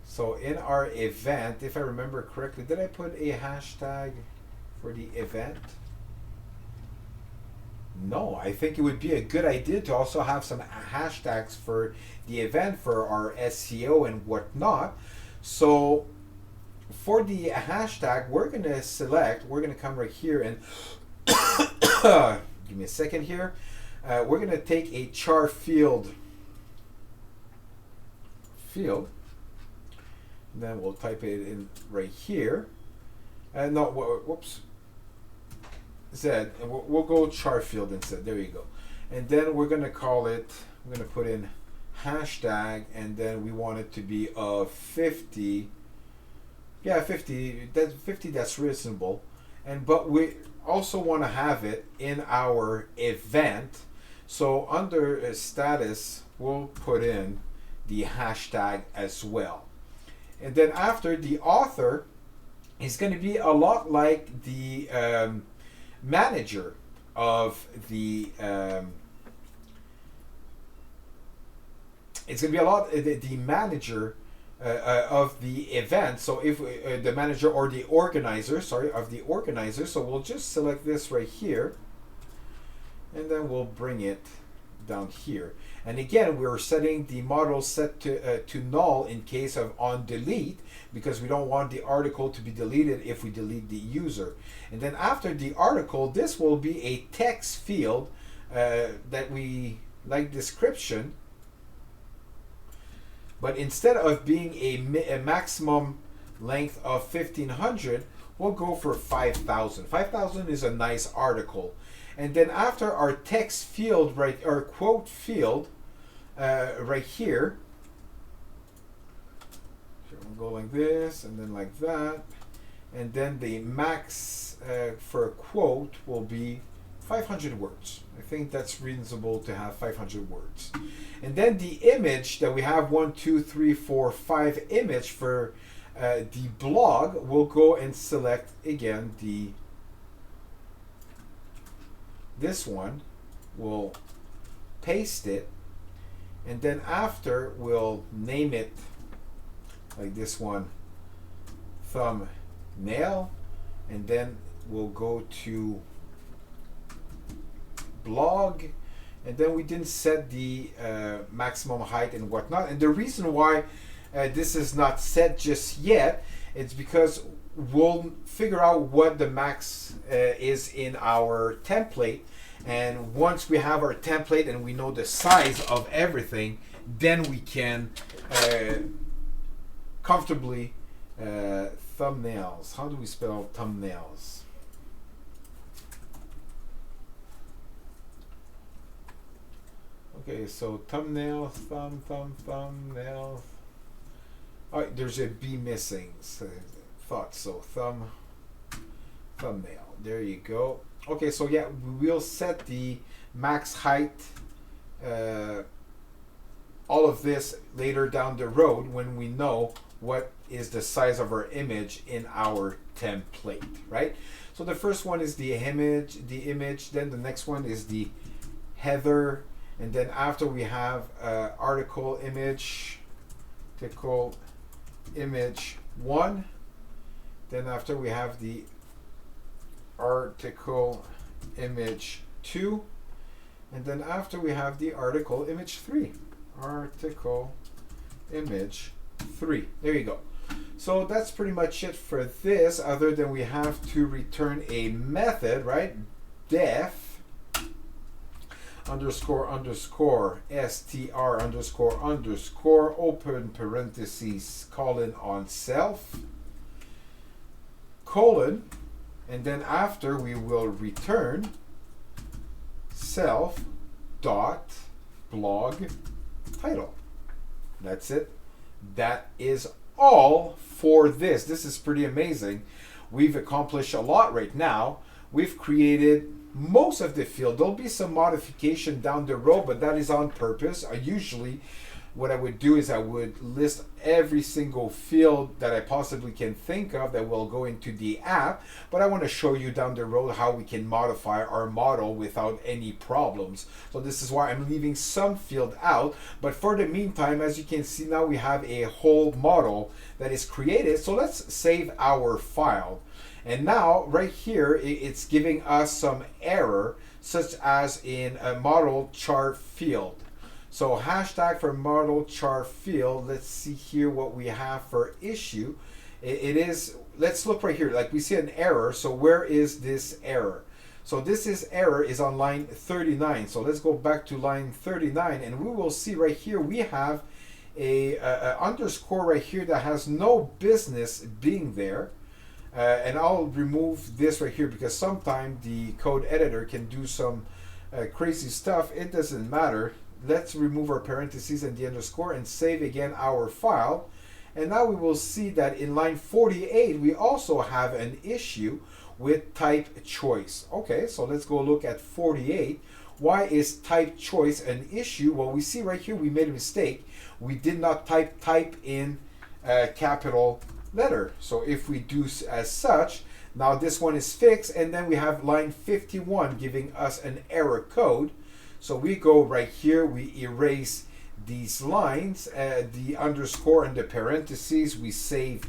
So in our event, if I remember correctly, did I put a hashtag for the event? No, I think it would be a good idea to also have some hashtags for the event, for our SEO and whatnot. So for the hashtag, we're going to come right here and give me a second here. We're going to take a char field. And then we'll type it in right here. And no, whoops. Z, and we'll go char field instead. There you go. And then we're going to call it, we're going to put in hashtag, and then we want it to be of 50. Yeah, 50. That's 50. That's reasonable. But we also want to have it in our event. So under status, we'll put in the hashtag as well. And then after, the author is going to be a lot like the manager of the it's going to be a lot the manager of the event. So if the manager or the organizer, of the organizer. So we'll just select this right here, and then we'll bring it down here. And again, we're setting the model set to null in case of on delete, because we don't want the article to be deleted if we delete the user. And then after the article, this will be a text field that we like description. But instead of being a maximum length of 1500, we'll go for 5000. 5000 is a nice article. And then after our text field, our quote field, right here, so we'll go like this, and then like that, and then the max for a quote will be 500 words. I think that's reasonable to have 500 words. And then the image that we have 1, 2, 3, 4, 5 image for the blog, we'll go and select again this one. We'll paste it, and then after we'll name it like this one, thumbnail, and then we'll go to blog, and then we didn't set the maximum height and whatnot. And the reason why this is not set just yet It's because we'll figure out what the max is in our template, and once we have our template and we know the size of everything, then we can comfortably thumbnails. How do we spell thumbnails? Okay, so thumbnail, thumbnail. Oh, there's a B missing. So, thought so. Thumbnail. There you go. Okay, so yeah, we'll set the max height. All of this later down the road when we know what is the size of our image in our template, right? So the first one is the image, then the next one is the header, and then after we have article image 1, then after we have the article image 2, and then after we have the article image 3. Article image 3. There you go. So that's pretty much it for this, other than we have to return a method, right? Def underscore underscore str underscore underscore open parentheses colon on self colon, and then after we will return self dot blog title. That's it. That is all for this. This is pretty amazing. We've accomplished a lot right now. We've created most of the field. There'll be some modification down the road, but that is on purpose. Usually what I would do is I would list every single field that I possibly can think of that will go into the app, but I want to show you down the road how we can modify our model without any problems. So this is why I'm leaving some field out, but for the meantime, as you can see now, we have a whole model that is created. So let's save our file. And now right here, it's giving us some error, such as in a model chart field. So hashtag for model chart field. Let's see here what we have for issue. It is, let's look right here. Like we see an error. So where is this error? So this error is on line 39. So let's go back to line 39, and we will see right here we have a underscore right here that has no business being there. And I'll remove this right here because sometimes the code editor can do some crazy stuff. It doesn't matter. Let's remove our parentheses and the underscore and save again our file. And now we will see that in line 48, we also have an issue with type choice. Okay, so let's go look at 48. Why is type choice an issue? Well, we see right here we made a mistake. We did not type in capital letter. So if we do as such, now this one is fixed, and then we have line 51 giving us an error code. So we go right here, we erase these lines, the underscore and the parentheses, we save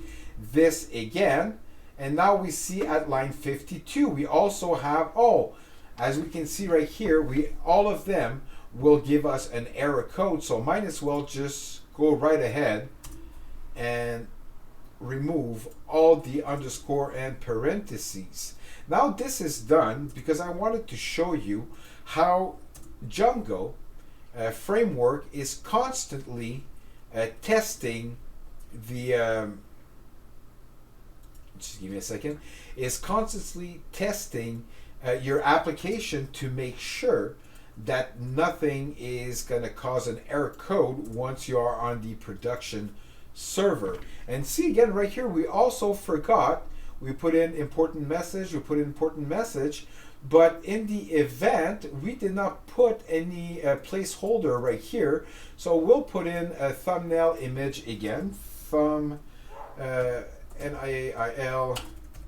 this again, and now we see at line 52 we also have, as we can see right here, all of them will give us an error code. So might as well just go right ahead and remove all the underscore and parentheses. Now this is done because I wanted to show you how Django framework is constantly testing the just give me a second, is constantly testing your application to make sure that nothing is going to cause an error code once you are on the production server. And see again right here, we also forgot, we put in important message, but in the event we did not put any placeholder right here. So we'll put in a thumbnail image again, NIAIL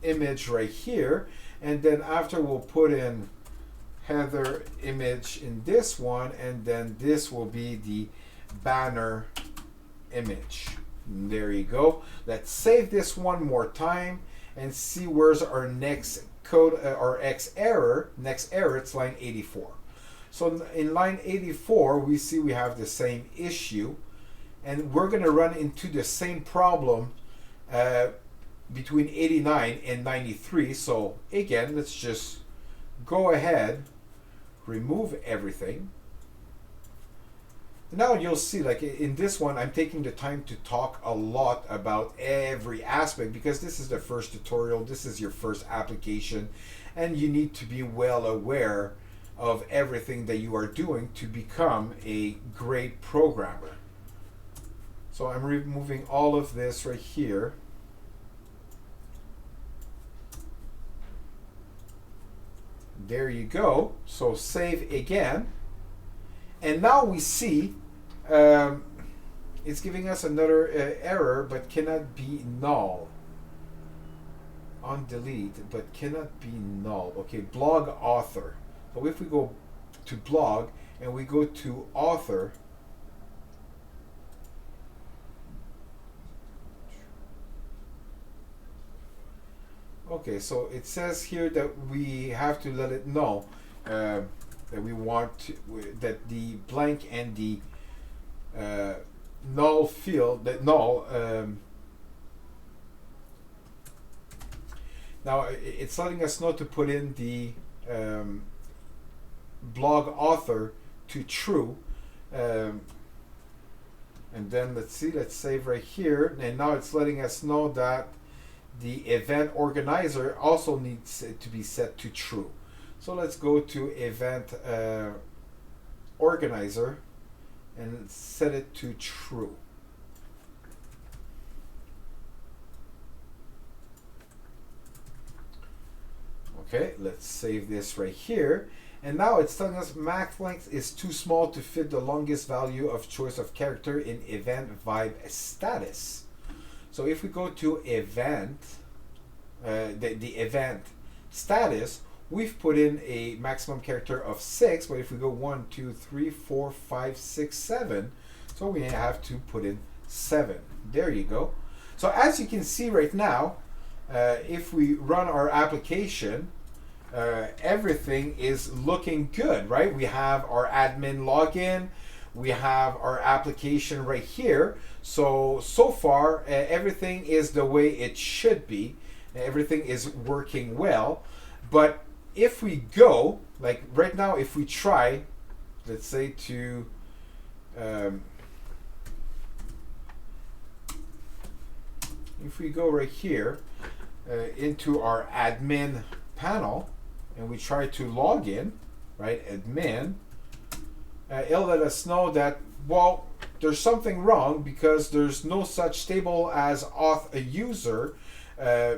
image right here, and then after we'll put in header image in this one, and then this will be the banner image. There you go. Let's save this one more time and see where's our next code, our next error. It's line 84. So in line 84 we see we have the same issue, and we're going to run into the same problem between 89 and 93. So again, let's just go ahead, remove everything. Now you'll see, like in this one, I'm taking the time to talk a lot about every aspect because this is the first tutorial, this is your first application, and you need to be well aware of everything that you are doing to become a great programmer. So I'm removing all of this right here. There you go. So save again. And now we see it's giving us another error, but cannot be null. On delete, but cannot be null. Okay, blog author. So if we go to blog and we go to author, okay, so it says here that we have to let it know that we want to, that the blank and the null field, that null, now it's letting us know to put in the blog author to true, and then let's see, let's save right here, and now it's letting us know that the event organizer also needs to be set to true. So let's go to event organizer and set it to true. Okay, let's save this right here. And now it's telling us max length is too small to fit the longest value of choice of character in event vibe status. So if we go to event, the event status, we've put in a maximum character of 6, but if we go 1, 2, 3, 4, 5, 6, 7, so we have to put in 7. There you go. So as you can see right now, if we run our application, everything is looking good, right? We have our admin login, we have our application right here. So far, everything is the way it should be. Everything is working well. But if we go, like right now, if we try, let's say to, if we go right here into our admin panel and we try to log in, right, admin, it'll let us know that, well, there's something wrong because there's no such table as auth a user,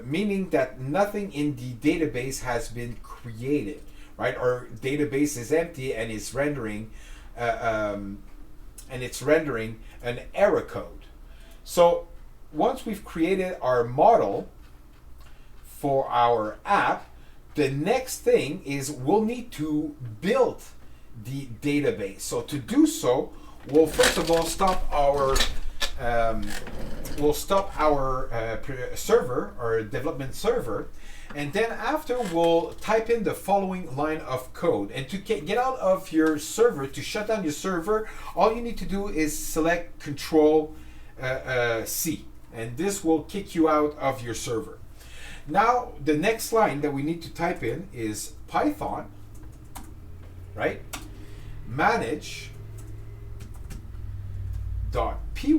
meaning that nothing in the database has been created, right? Our database is empty and it's rendering an error code. So once we've created our model for our app, the next thing is we'll need to build the database. So to do so, we'll first of all stop our server, our development server, and then after we'll type in the following line of code. And to get out of your server, to shut down your server, all you need to do is select Control C, and this will kick you out of your server. Now the next line that we need to type in is Python, right? Manage .py,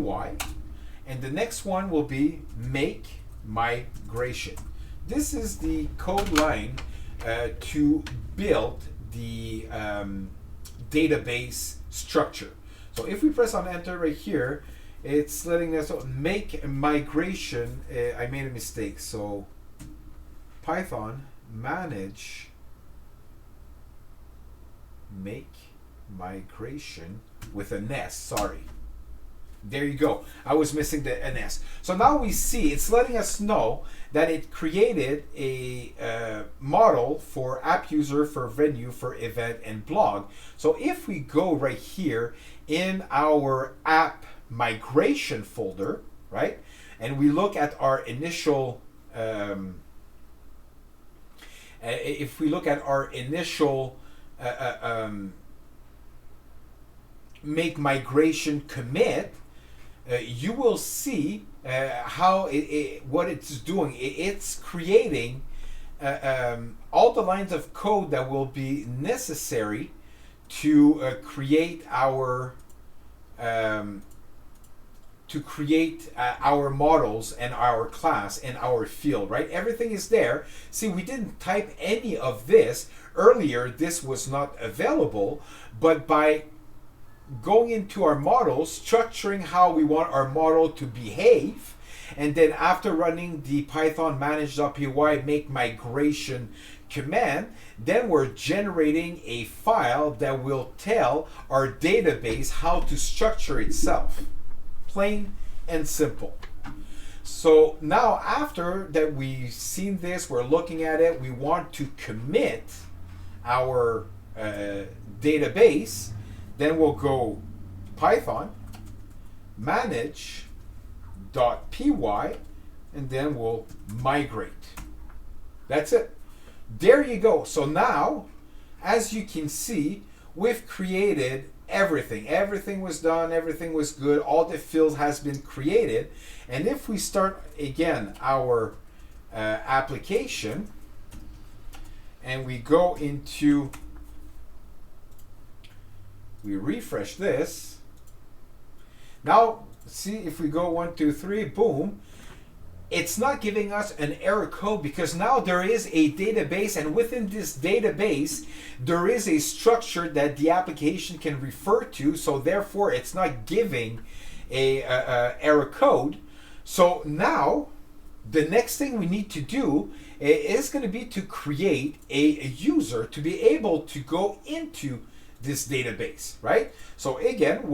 and the next one will be make migration. This is the code line to build the database structure. So if we press on enter right here, it's letting us know, make migration. I made a mistake, so Python manage make migration with an S, sorry. There you go. I was missing the NS. So now we see it's letting us know that it created a model for app user, for venue, for event, and blog. So if we go right here in our app migration folder, right, and we look at our initial, if we look at our initial make migration commit, you will see what it's doing. It's creating all the lines of code that will be necessary to create our models and our class and our field, right? Everything is there. See, we didn't type any of this earlier. This was not available, but by going into our models, structuring how we want our model to behave, and then after running the Python manage.py make migration command, then we're generating a file that will tell our database how to structure itself. Plain and simple. So now after that we've seen this, we're looking at it, we want to commit our database, then we'll go Python manage.py and then we'll migrate. That's it. There you go. So now, as you can see, we've created everything. Everything was done. Everything was good. All the fields has been created. And if we start again our application and we go into, we refresh this. Now, see if we go 1, 2, 3, boom. It's not giving us an error code because now there is a database, and within this database there is a structure that the application can refer to, so therefore it's not giving a error code. So now the next thing we need to do is going to be to create a user to be able to go into this database, right? So again,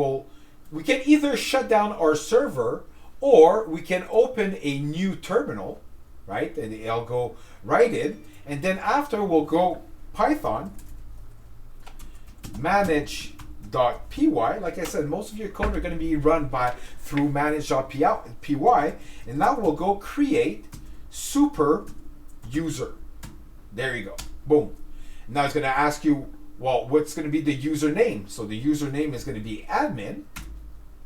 we can either shut down our server or we can open a new terminal, right? And I'll go write it, and then after we'll go Python manage.py. Like I said, most of your code are going to be run through manage.py, and now we'll go create Superuser. There you go. Boom. Now it's going to ask you, well, what's going to be the username? So the username is going to be admin,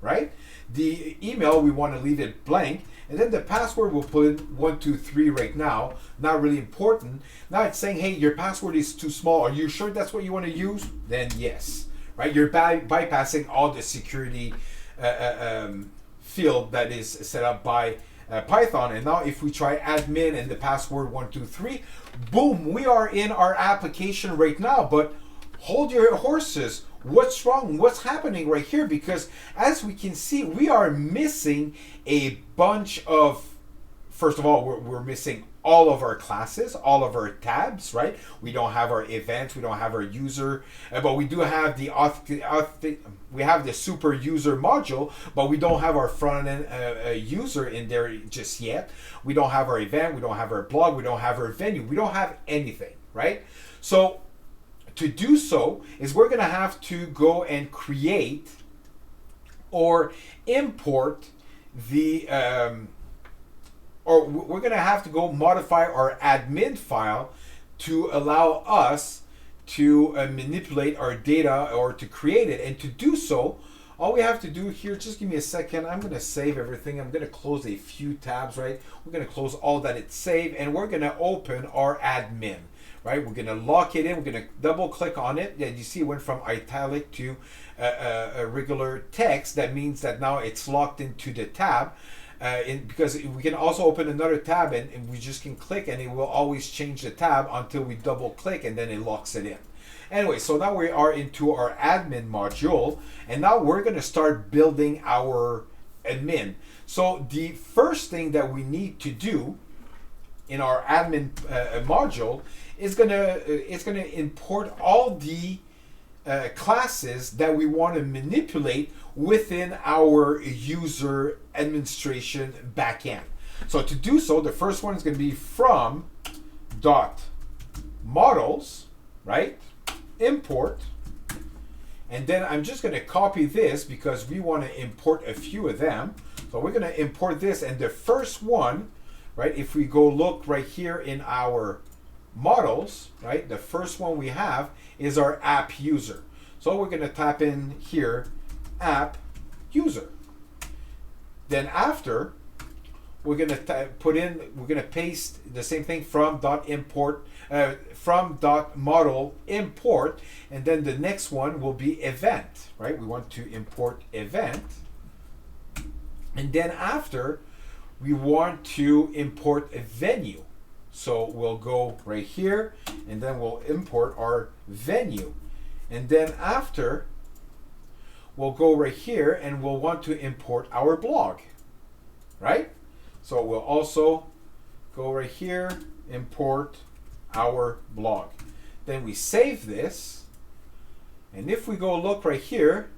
right? The email, we want to leave it blank. And then the password, we'll put in 1, 2, 3 right now. Not really important. Now it's saying, hey, your password is too small. Are you sure that's what you want to use? Then yes, right? You're bypassing all the security field that is set up by Python. And now if we try admin and the password 1, 2, 3, boom, we are in our application right now. But hold your horses. What's wrong? What's happening right here? Because as we can see, we are missing a bunch of, first of all, we're missing all of our classes, all of our tabs, right? We don't have our events, we don't have our user, but we do have the we have the super user module, but we don't have our front end user in there just yet. We don't have our event, we don't have our blog, we don't have our venue, we don't have anything, right? So to do so is we're going to have to go and create or import the or we're going to have to go modify our admin file to allow us to manipulate our data or to create it. And to do so, all we have to do here, just give me a second, I'm going to save everything. I'm going to close a few tabs, right? We're going to close all that it's saved, and we're going to open our admin. Right, we're going to lock it in. We're going to double click on it. Yeah, you see it went from italic to a regular text. That means that now it's locked into the tab. Because we can also open another tab and we just can click and it will always change the tab until we double click and then it locks it in. Anyway, so now we are into our admin module, and now we're going to start building our admin. So the first thing that we need to do in our admin module is gonna import all the classes that we want to manipulate within our user administration backend. So to do so, the first one is going to be from .models, right? Import, and then I'm just going to copy this because we want to import a few of them. So we're going to import this, and the first one, right, if we go look right here in our models, right, the first one we have is our app user. So we're going to tap in here, app user. Then after, we're gonna paste the same thing from dot import from dot model import, and then the next one will be event, right? We want to import event, and then after we want to import a venue. So we'll go right here, and then we'll import our venue, and then after we'll go right here and we'll want to import our blog, right? So we'll also go right here, import our blog. Then we save this, and if we go look right here,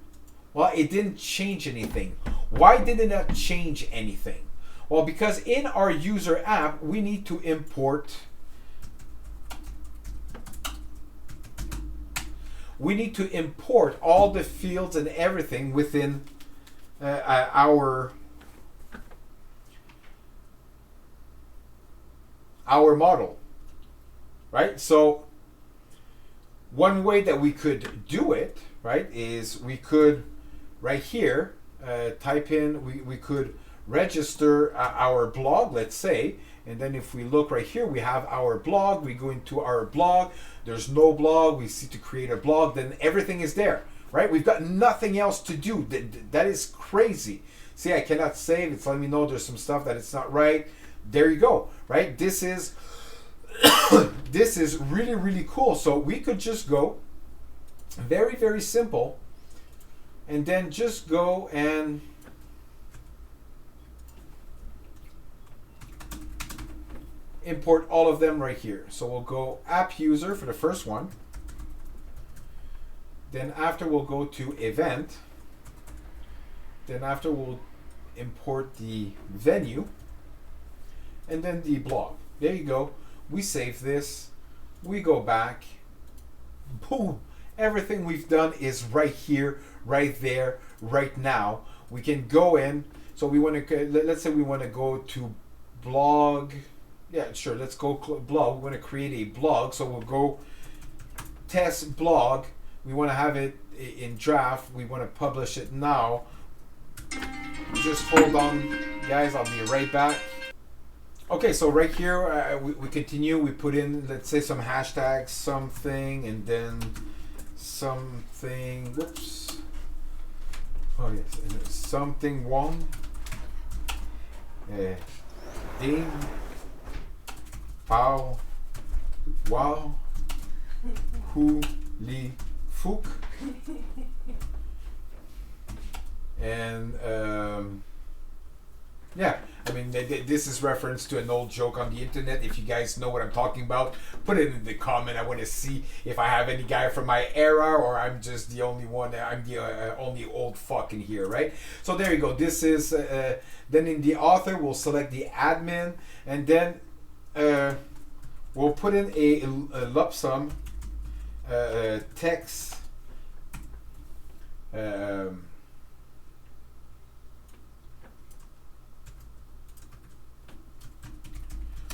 well, it didn't change anything. Why did it not change anything? Well, because in our user app, we need to import all the fields and everything within our model, right? So one way that we could do it, right, is we could right here type in, we could register our blog, let's say, and then if we look right here, we have our blog. We go into our blog, there's no blog, we see to create a blog, then everything is there, right? We've got nothing else to do. That is crazy. See, I cannot save, it's letting me know there's some stuff that it's not right. There you go, right? This is this is really, really cool. So we could just go very, very simple, and then just go and import all of them right here. So we'll go app user for the first one. Then after we'll go to event. Then after we'll import the venue. And then the blog. There you go. We save this. We go back. Boom. Everything we've done is right here, right there, right now. We can go in. So we want to, let's say we want to go to blog. Yeah, sure. Let's go blog. We want to create a blog. So we'll go test blog. We want to have it in draft. We want to publish it now. Just hold on, guys. I'll be right back. Okay, so right here, we continue. We put in, let's say, some hashtags, something, and then something. Whoops. Oh, yes. Something one. Ding. Pow, wow, hu, li, fuk, and yeah, I mean this is reference to an old joke on the internet. If you guys know what I'm talking about, put it in the comment. I want to see if I have any guy from my era, or I'm just the only one. I'm the only old fuck in here, right? So there you go. This is then in the author, we'll select the admin, and then we'll put in a lump sum text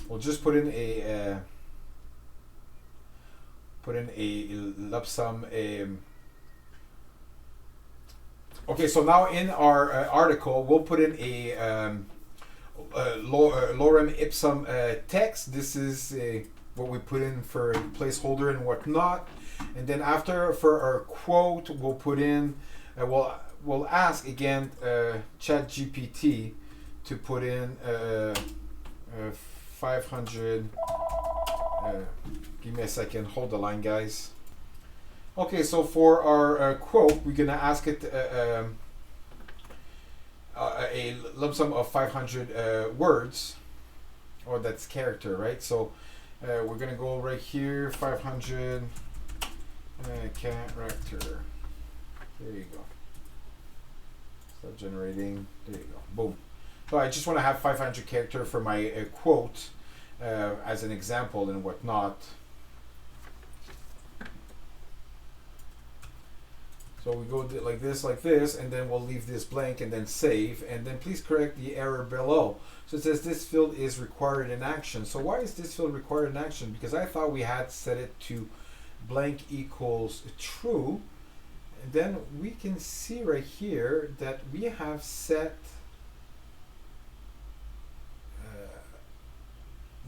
we'll just put in a lump sum. Okay, so now in our article, we'll put in a lorem ipsum text. This is what we put in for placeholder and whatnot. And then after, for our quote, we'll put in, we'll ask again ChatGPT to put in 500. Give me a second. Hold the line, guys. Okay, so for our quote, we're gonna ask it a lump sum of 500 words, or that's character, right? So we're gonna go right here, 500 character. There you go. Start generating. There you go. Boom. So I just want to have 500 character for my quote as an example and whatnot. So we go like this, and then we'll leave this blank and then save, and then please correct the error below. So it says this field is required in action. So why is this field required in action? Because I thought we had set it to blank equals true. And then we can see right here that we have set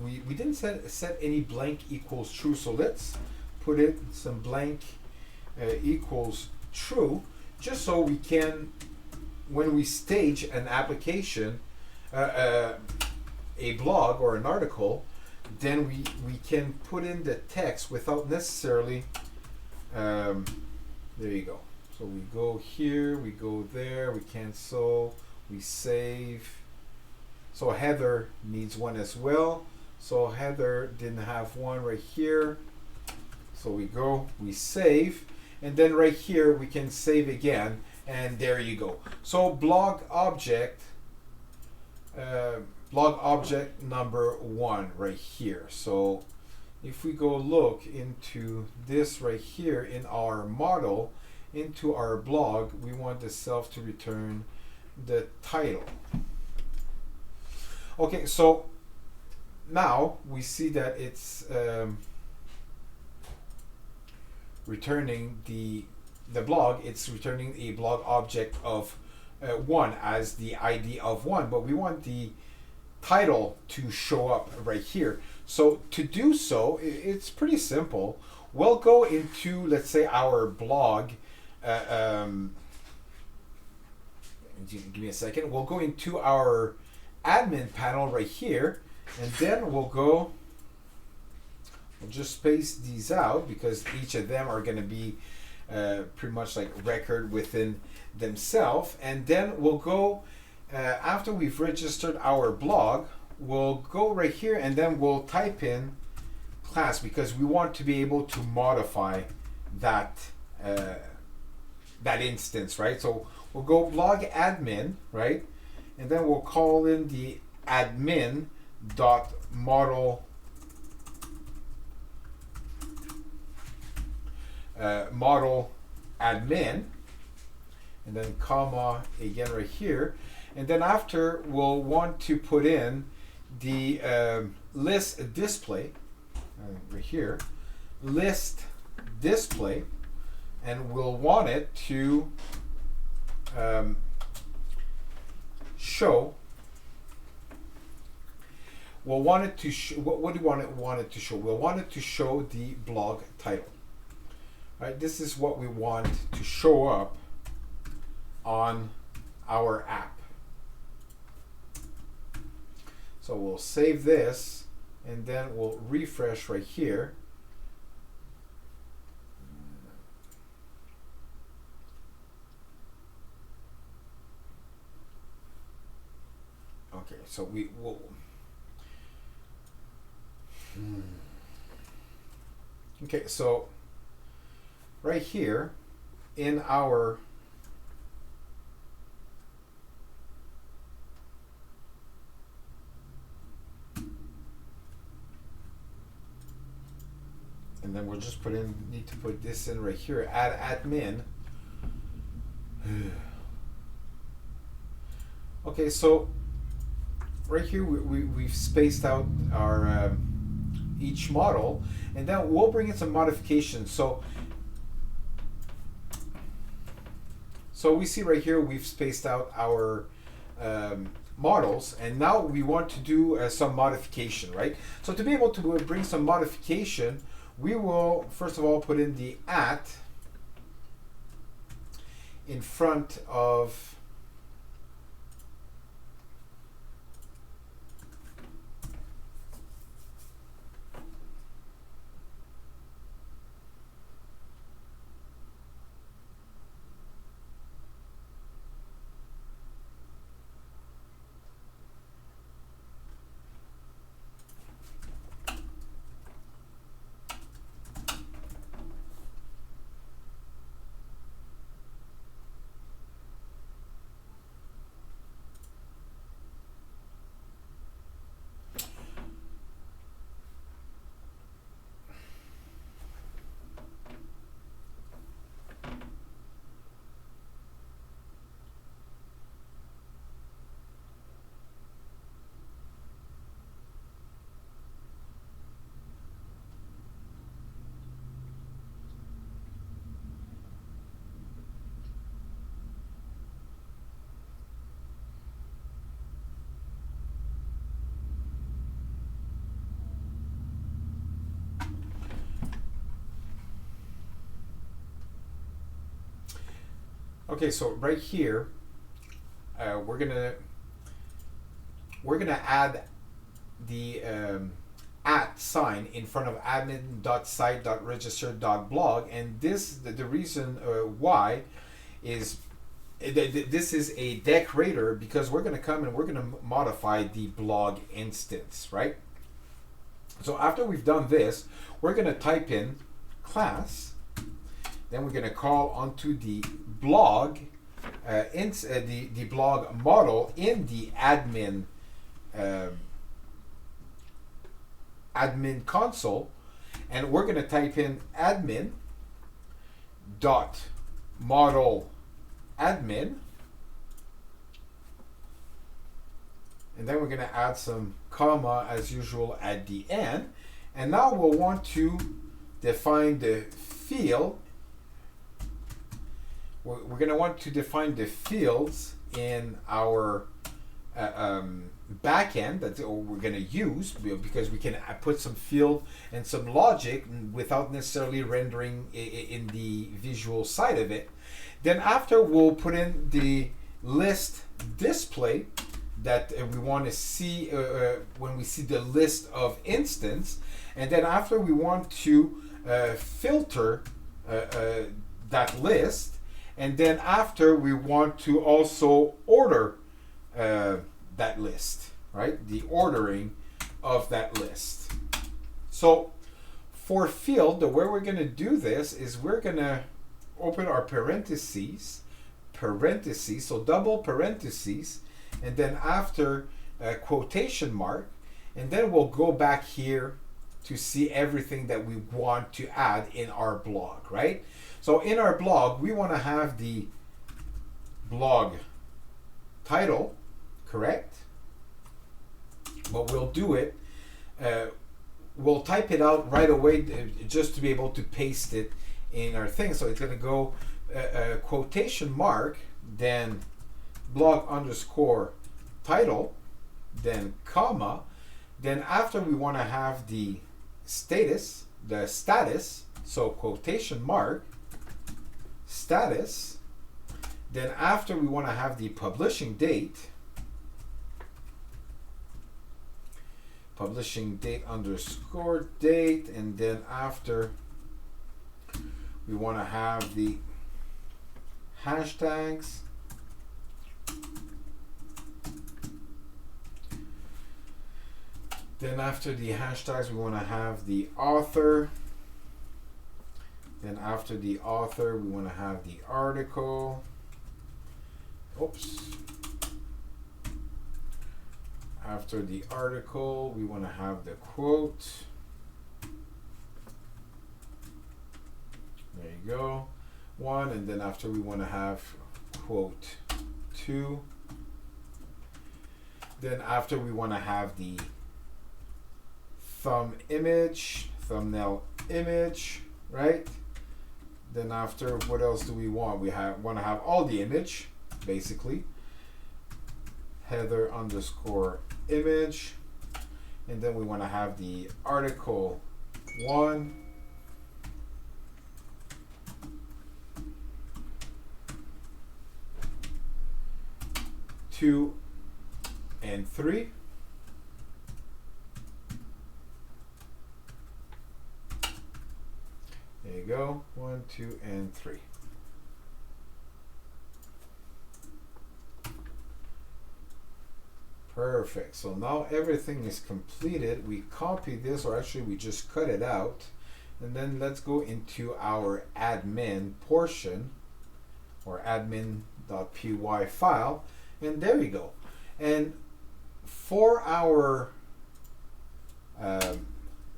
we didn't set any blank equals true, so let's put it some blank equals true, just so we can, when we stage an application, a blog or an article, then we can put in the text without necessarily, there you go. So we go here, we go there, we cancel, we save. So header needs one as well. So header didn't have one right here. So we go, we save, and then right here we can save again, and there you go. So blog object number 1 right here. So if we go look into this right here in our model, into our blog, we want the self to return the title. Okay, so now we see that it's returning the blog. It's returning a blog object of 1 as the ID of 1, but we want the title to show up right here. So to do so, it's pretty simple. We'll go into, let's say, our blog. Give me a second. We'll go into our admin panel right here, and then we'll just space these out because each of them are going to be pretty much like record within themselves. And then we'll go, after we've registered our blog, we'll go right here and then we'll type in class, because we want to be able to modify that that instance, right? So we'll go blog admin, right? And then we'll call in the admin dot model model admin, and then comma again right here. And then after, we'll want to put in the list display right here, list display, and we'll want it to show. We'll want it to what do you want it to show? We'll want it to show the blog title. Right, this is what we want to show up on our app. So we'll save this, and then we'll refresh right here. Okay, so we will. Okay, so right here in our and then we'll just need to put this in right here, add admin. Okay, so right here we've spaced out our each model, and then we'll bring in some modifications. So we see right here we've spaced out our models, and now we want to do some modification, right? So to be able to bring some modification, we will first of all put in the @ in front of Okay, so right here, we're gonna add the at sign in front of admin.site.register.blog, and the reason why is this is a decorator because we're going to come and we're going to modify the blog instance, right? So after we've done this, we're going to type in class, then we're going to call onto the blog the blog model in the admin console, and we're going to type in admin dot model admin, and then we're going to add some comma as usual at the end. And now we'll want to define the field. We're going to want to define the fields in our backend that we're going to use, because we can put some field and some logic without necessarily rendering in the visual side of it. Then after, we'll put in the list display that we want to see when we see the list of instance. And then after, we want to filter that list. And then after, we want to also order that list, right? The ordering of that list. So for field, the way we're going to do this is we're going to open our parentheses, so double parentheses, and then after a quotation mark, and then we'll go back here to see everything that we want to add in our blog, right? So in our blog, we want to have the blog title, correct? But we'll do it, we'll type it out right away just to be able to paste it in our thing. So it's going to go quotation mark, then blog underscore title, then comma, then after we want to have the status, so quotation mark, status, then after we want to have the publishing date underscore date, and then after we want to have the hashtags, then after the hashtags we want to have the author, then after the author we want to have the article, after the article we want to have the quote, there you go, one, and then after we want to have quote 2, then after we want to have the thumbnail image, right? Then after, what else do we want? We want to have all the image, basically, header underscore image, and then we want to have the article 1, two, and 3. There you go, 1, 2, and 3. Perfect. So now everything is completed. We copy this, or actually we just cut it out, and then let's go into our admin portion, or admin.py file, and there you go. And for our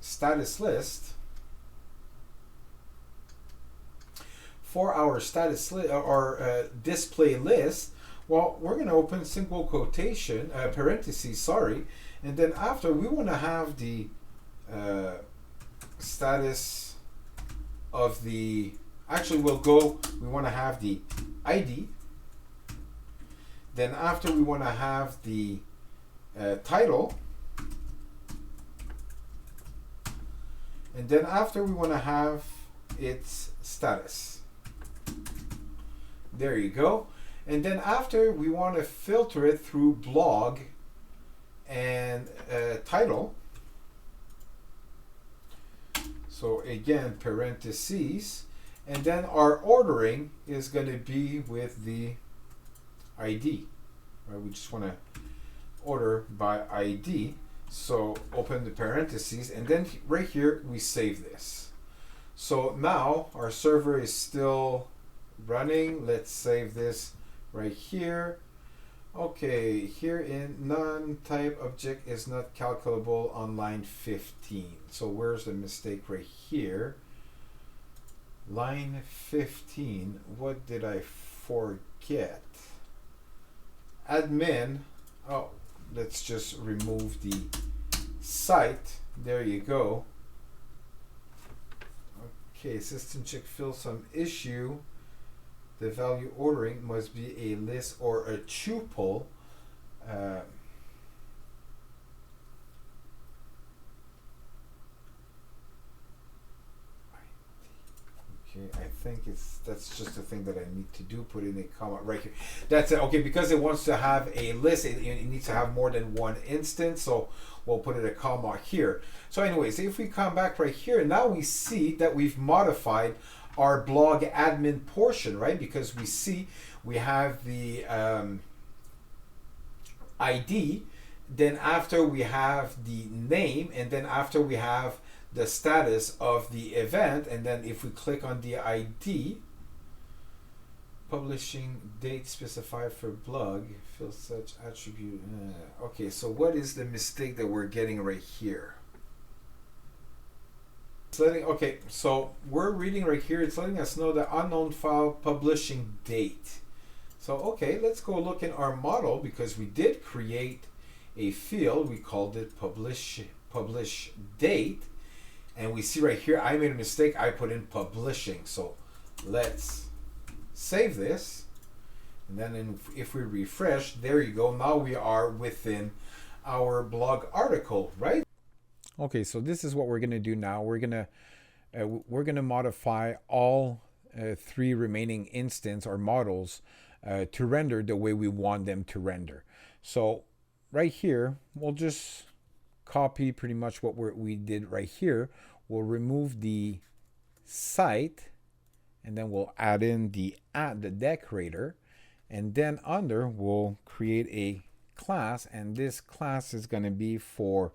status list, or display list, well, we're going to open single quotation, parentheses, sorry, and then after we want to have the status of the, actually we want to have the ID, then after we want to have the title, and then after we want to have its status. There you go. And then after, we want to filter it through blog and title. So again, parentheses. And then our ordering is going to be with the ID. Right? We just want to order by ID. So open the parentheses, and then right here we save this. So now our server is still running. Let's save this right here. Okay, here in non-type object is not calculable on line 15. So where's the mistake right here? Line 15, what did I forget? Admin, oh, let's just remove the site. There you go. Okay, system check fill some issue. The value ordering must be a list or a tuple. Okay, I think that's just the thing that I need to do. Put in a comma right here. That's it. Okay, because it wants to have a list, it needs to have more than one instance. So we'll put it a comma here. So anyways, if we come back right here, now we see that we've modified our blog admin portion, right? Because we see we have the ID, then after we have the name, and then after we have the status of the event, and then if we click on the ID, publishing date specified for blog, fill such attribute. Okay, so what is the mistake that we're getting right here? Okay, so we're reading right here, it's letting us know the unknown file publishing date. So okay, let's go look in our model, because we did create a field, we called it publish date, and we see right here I made a mistake, I put in publishing. So let's save this, and then if we refresh, there you go, now we are within our blog article, right? Okay, so this is what we're going to do now. We're going to modify all three remaining instance or models to render the way we want them to render. So right here, we'll just copy pretty much what we did right here. We'll remove the site, and then we'll add in the decorator, and then under we'll create a class, and this class is going to be for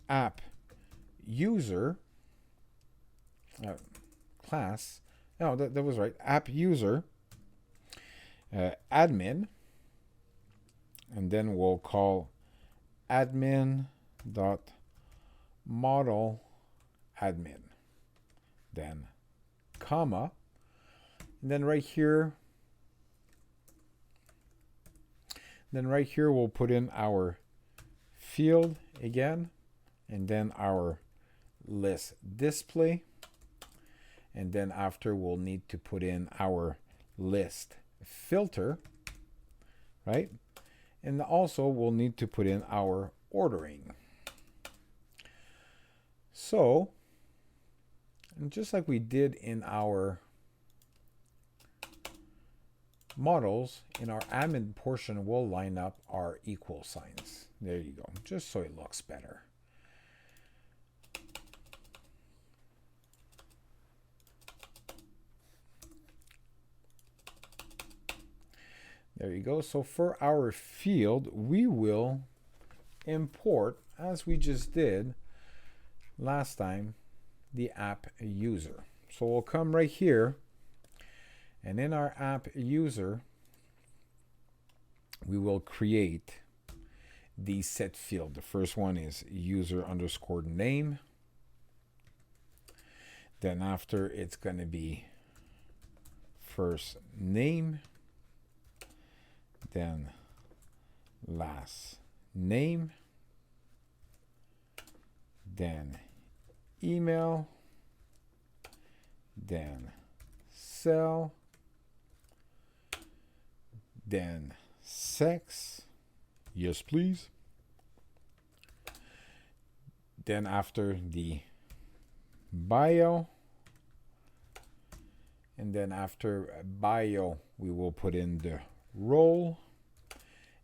app user class. No, that was right. App user admin, and then we'll call admin dot model admin, then comma, and then right here we'll put in our field again, and then our list display, and then after we'll need to put in our list filter, right? And also we'll need to put in our ordering. So, and just like we did in our models, in our admin portion we'll line up our equal signs. There you go, just so it looks better. There you go. So for our field, we will import, as we just did last time, the app user. So we'll come right here, and in our app user, we will create the set field. The first one is user underscore name. Then after, it's going to be first name, then last name, then email, then cell, then sex, yes please, then after the bio, And then after bio, we will put in the role.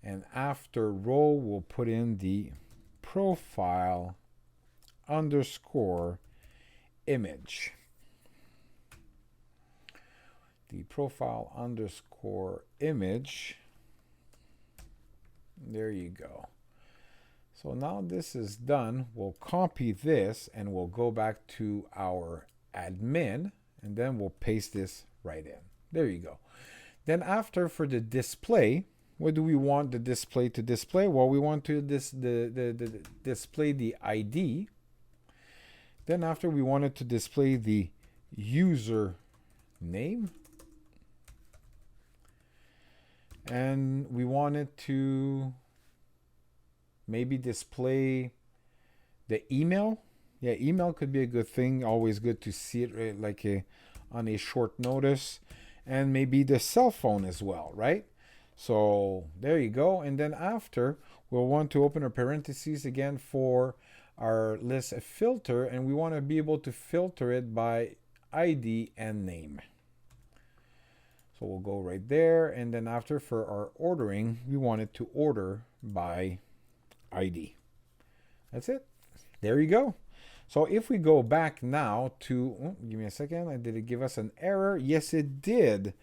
And after role, we'll put in the profile underscore image. The profile underscore image. There you go. So now this is done. We'll copy this and we'll go back to our admin and then we'll paste this right in. There you go. Then after, for the display, what do we want the display to display? Well, we want to display the ID. Then after, we want it to display the user name. And we want it to maybe display the email. Yeah, email could be a good thing. Always good to see it right, like on a short notice. And maybe the cell phone as well, right? So there you go. And then after, we'll want to open a parentheses again for our list filter. And we want to be able to filter it by ID and name. So we'll go right there. And then after, for our ordering, we want it to order by ID. That's it. There you go. So if we go back now to, give me a second, did it give us an error? Yes, it did.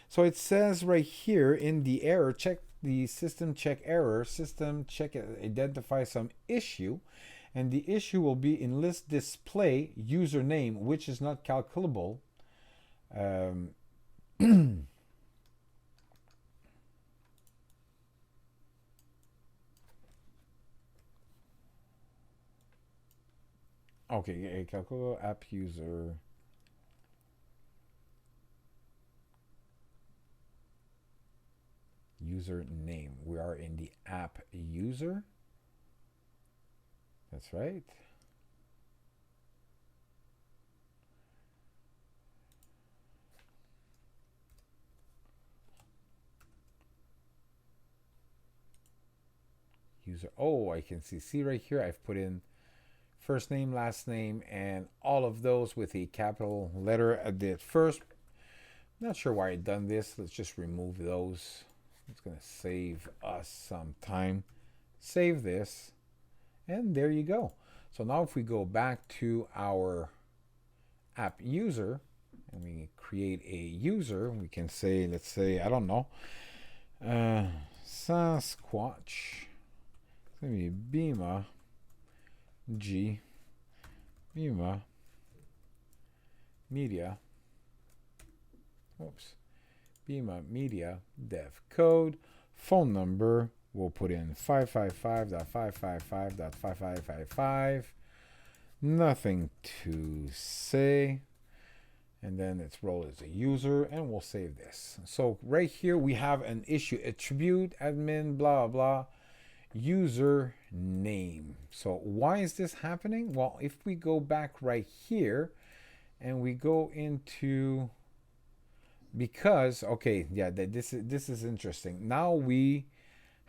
So it says right here in the error, check the system check error, system check identify some issue. And the issue will be in list display username, which is not calculable. Okay, calculable app user. User name. We are in the app user. That's right. User. Oh, I can see right here. I've put in first name, last name, and all of those with a capital letter at the first. Not sure why I've done this. Let's just remove those. It's going to save us some time. Save this. And there you go. So now if we go back to our app user and we create a user, we can say, let's say, I don't know, Sasquatch. It's going to be Bima G Bima Media. Oops. Bima Media Dev Code. Phone number, we'll put in 555.555.5555. Nothing to say. And then its role as a user, and we'll save this. So right here we have an issue attribute admin blah blah user name. So why is this happening? Well, if we go back right here and we go into, because okay, yeah, this is interesting. Now we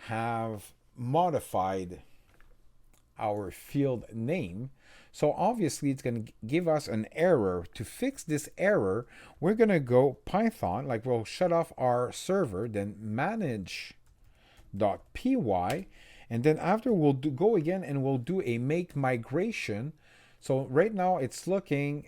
have modified our field name. So obviously it's going to give us an error. To fix this error, we're going to go Python, like we'll shut off our server, then manage.py, and then after we'll go again and we'll do a make migration. So right now it's looking,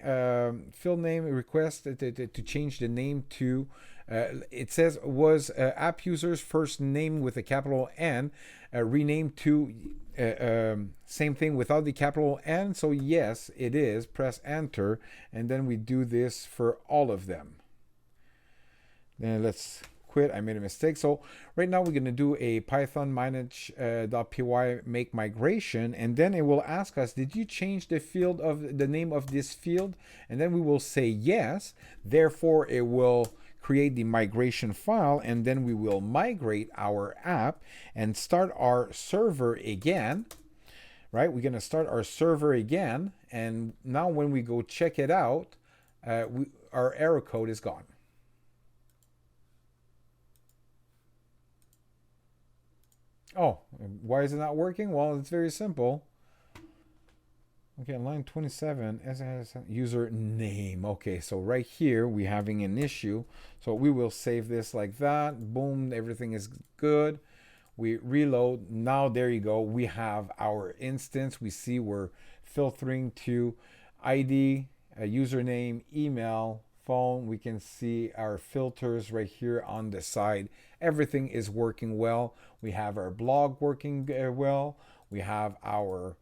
field name request to change the name to, it says was app user's first name with a capital N, renamed to same thing without the capital N. So yes, it is. Press enter, and then we do this for all of them. Then let's quit. I made a mistake. So right now we're going to do a Python manage.py make migration, and then it will ask us, did you change the field of the name of this field? And then we will say yes. Therefore, it will create the migration file, and then we will migrate our app and start our server again. Right? We're going to start our server again, and now when we go check it out, our error code is gone. Oh, why is it not working? Well, it's very simple. Okay, line 27, user name. Okay, so right here we're having an issue. So we will save this like that. Boom, everything is good. We reload. Now there you go. We have our instance. We see we're filtering to ID, username, email, phone. We can see our filters right here on the side. Everything is working well. We have our blog working well. We have our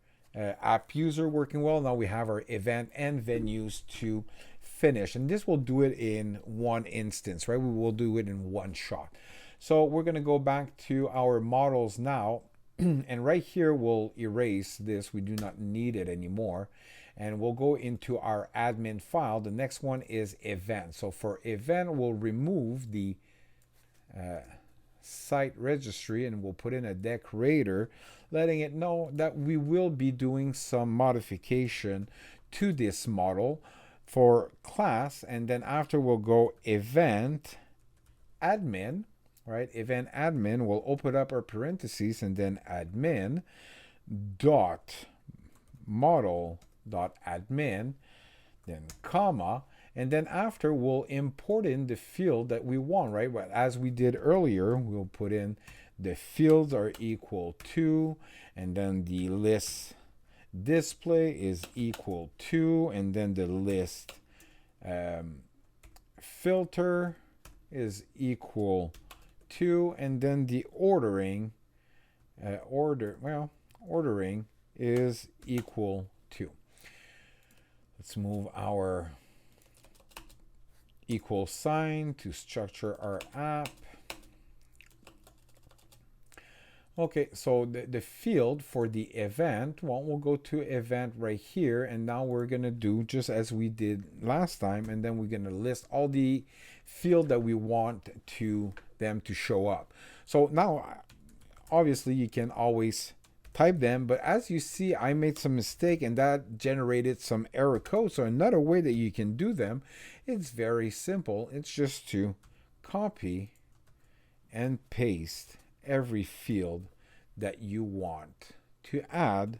app user working well. Now we have our event and venues to finish. And this will do it in one instance, right? We will do it in one shot. So we're going to go back to our models now. And right here, we'll erase this. We do not need it anymore. And we'll go into our admin file. The next one is event. So for event, we'll remove the site registry and we'll put in a decorator, letting it know that we will be doing some modification to this model for class. And then after we'll go event admin, right? Event admin, we'll open up our parentheses and then admin dot model dot admin, then comma, and then after we'll import in the field that we want, right? But as we did earlier, we'll put in the fields are equal to, and then the list display is equal to, and then the list filter is equal to, and then the ordering ordering is equal to. Let's move our equal sign to structure our app. Okay, so the field for the event, well, we'll go to event right here, and now we're gonna do just as we did last time, and then we're gonna list all the field that we want them to show up. So now, obviously, you can always type them, but as you see, I made some mistake, and that generated some error code. So another way that you can do them, it's very simple. It's just to copy and paste every field that you want to add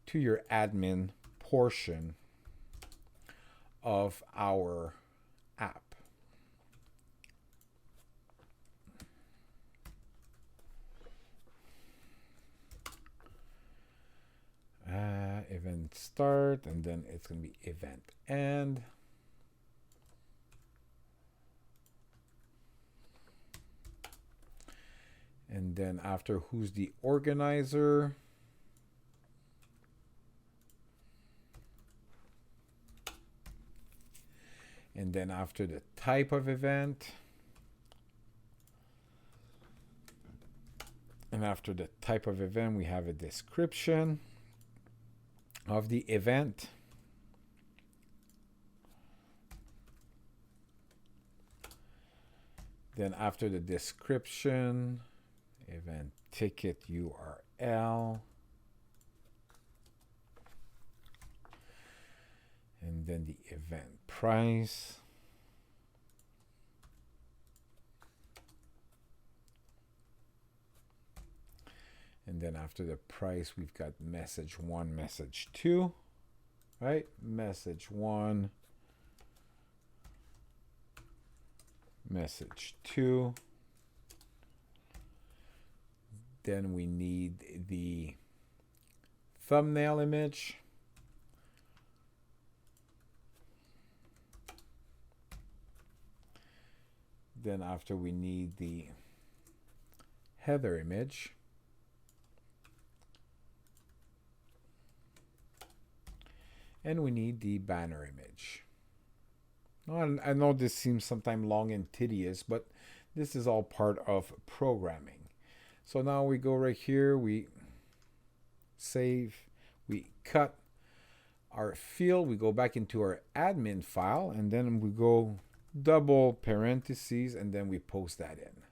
to your admin portion of our app. Event start, and then it's going to be event end. And then after, who's the organizer? And then after, the type of event. And after the type of event, we have a description of the event. Then after the description, event ticket URL, and then the event price, and then after the price we've got message 1, message 2, right? Message 1, message 2. Then we need the thumbnail image. Then after, we need the header image. And we need the banner image. I know this seems sometimes long and tedious, but this is all part of programming. So now we go right here, we save, we cut our field, we go back into our admin file, and then we go double parentheses, and then we post that in.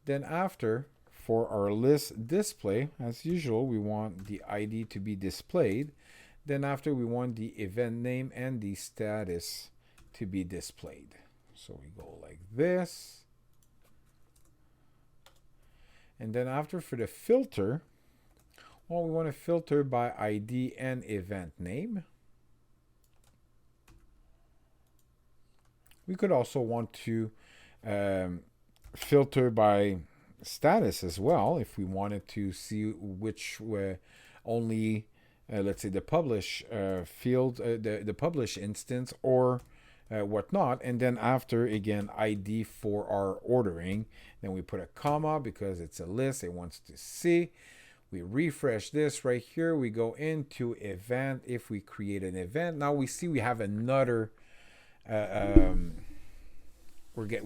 Then after, for our list display, as usual, we want the ID to be displayed. Then after, we want the event name and the status to be displayed. So we go like this. And then after, for the filter, Well, we want to filter by ID and event name. We could also want to filter by status as well if we wanted to see which only let's say the publish field, the publish instance or whatnot. And then after, again, ID for our ordering. Then we put a comma because it's a list it wants to see. We refresh this right here. We go into event. If we create an event, now we see we have another we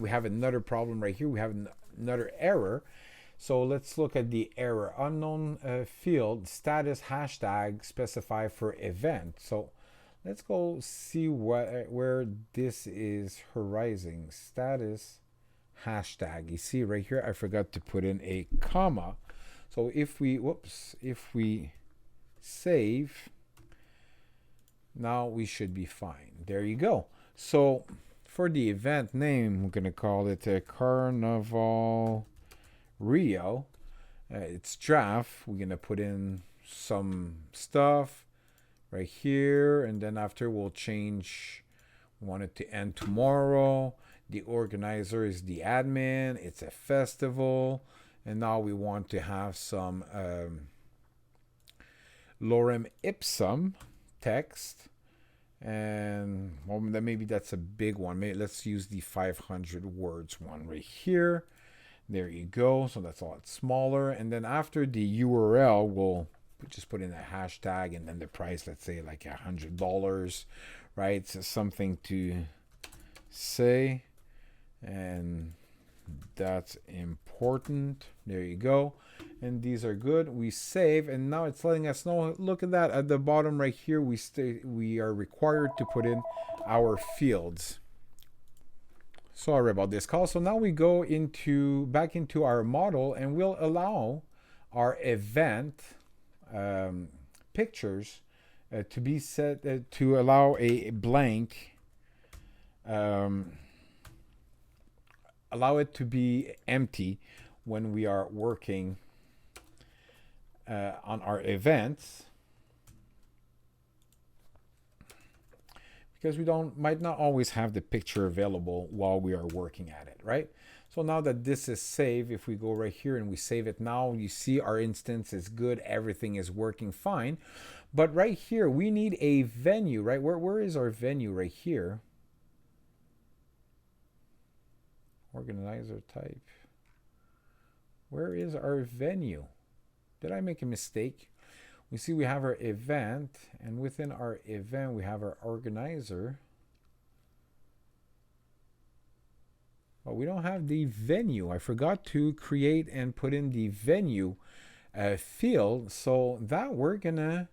have another problem right here. We have another error. So let's look at the error. Unknown field status hashtag specify for event. So let's go see where this is arising. Status hashtag. You see right here, I forgot to put in a comma. So if we save, now we should be fine. There you go. So for the event name, we're going to call it a Carnival Rio. It's draft. We're going to put in some stuff right here. And then after we'll change, we want it to end tomorrow. The organizer is the admin. It's a festival. And now we want to have some lorem ipsum text. And well, maybe that's a big one. Maybe let's use the 500 words one right here. There you go. So that's a lot smaller. And then after the URL, we'll just put in a hashtag and then the price, let's say like $100, right? So something to say. And that's important. There you go. And these are good. We save, and now it's letting us know. Look at that at the bottom right here. We are required to put in our fields. Sorry about this call. So now we go back into our model, and we'll allow our event pictures to be set to allow a blank. Allow it to be empty when we are working on our events, because we might not always have the picture available while we are working at it, right? So now that this is saved, if we go right here and we save it now, you see our instance is good. Everything is working fine. But right here, we need a venue, right? Where is our venue right here? Organizer type. Where is our venue? Did I make a mistake? We see we have our event, and within our event we have our organizer. But we don't have the venue. I forgot to create and put in the venue field. So that we're gonna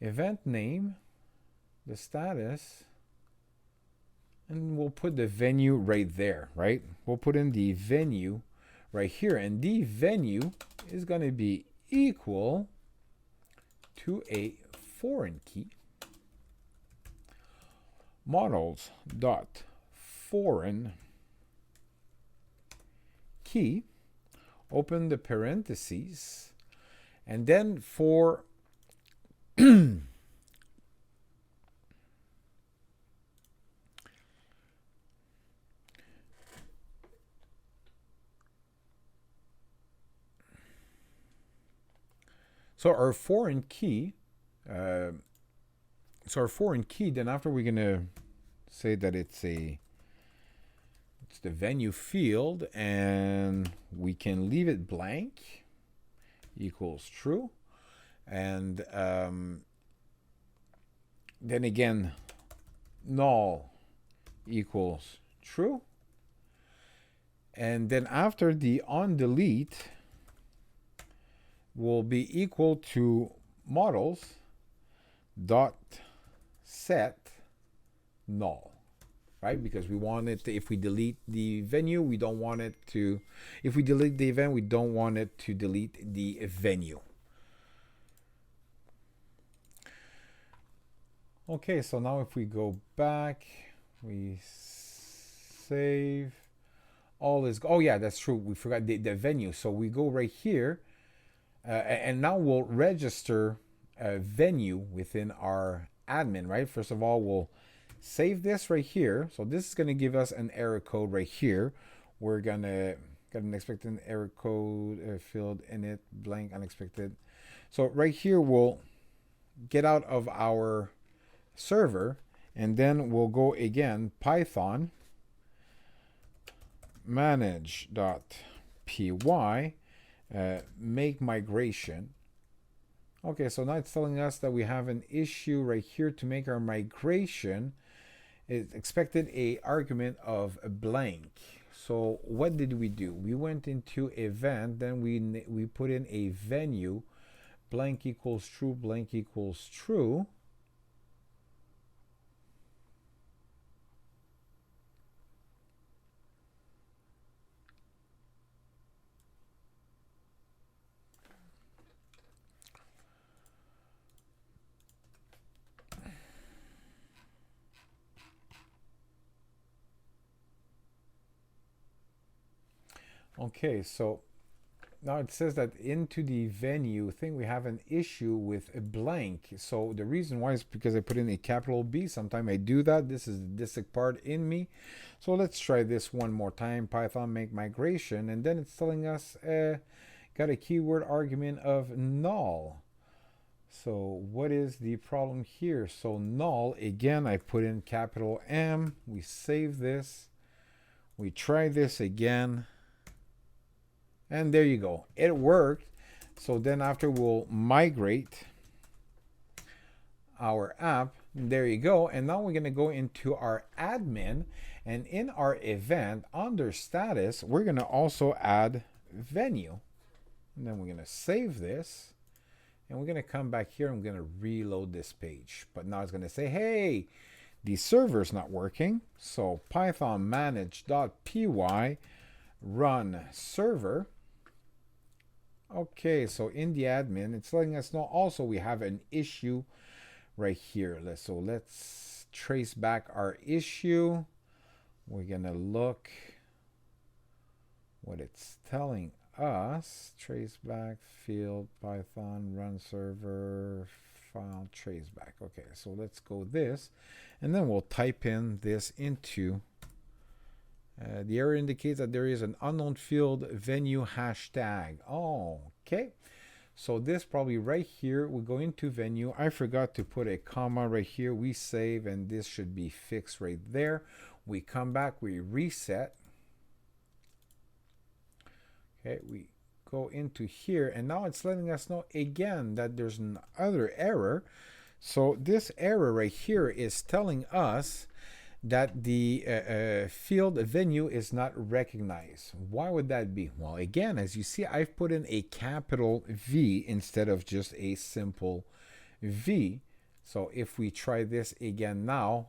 event name, the status, and we'll put the venue right there, right? We'll put in the venue right here, and the venue is going to be equal to a foreign key. Models dot foreign key. Open the parentheses, and then for so our foreign key, then after we're going to say that it's the venue field, and we can leave it blank equals true. And then again, null equals true. And then after the on delete will be equal to models dot set null, right? Because we want it to, if we delete the venue, we don't want it to, if we delete the event, we don't want it to delete the venue. Okay, so now if we go back, we save, all is, oh yeah, that's true, we forgot the venue. So we go right here, and now we'll register a venue within our admin, right? First of all, we'll save this right here. So this is going to give us an error code right here. We're going to get an expected error code field init blank unexpected. So right here, we'll get out of our server, and then we'll go again, Python manage.py make migration. Okay, so now it's telling us that we have an issue right here. To make our migration, it expected a argument of a blank. So what did we do? We went into event, then we put in a venue, blank equals true, blank equals true. Okay, so now it says that into the venue thing, we have an issue with a blank. So the reason why is because I put in a capital B. Sometimes I do that. This is the dyslexic part in me. So let's try this one more time. Python make migration. And then it's telling us, got a keyword argument of null. So what is the problem here? So null, again, I put in capital M. We save this. We try this again. And there you go. It worked. So then after we'll migrate our app. There you go. And now we're going to go into our admin. And in our event, under status, we're going to also add venue. And then we're going to save this. And we're going to come back here. I'm going to reload this page. But now it's going to say, hey, the server's not working. So Python manage.py run server. Okay, so in the admin, it's letting us know also we have an issue right here. So let's trace back our issue. We're gonna look what it's telling us. Trace back field Python run server file trace back. Okay, so let's go this, and then we'll type in this into the error indicates that there is an unknown field venue hashtag. Oh, okay. So this probably right here, we go into venue. I forgot to put a comma right here. We save, and this should be fixed right there. We come back, we reset. Okay, we go into here, and now it's letting us know again that there's another error. So this error right here is telling us that the field venue is not recognized. Why would that be? Well, again, as you see, I've put in a capital V instead of just a simple V. So if we try this again now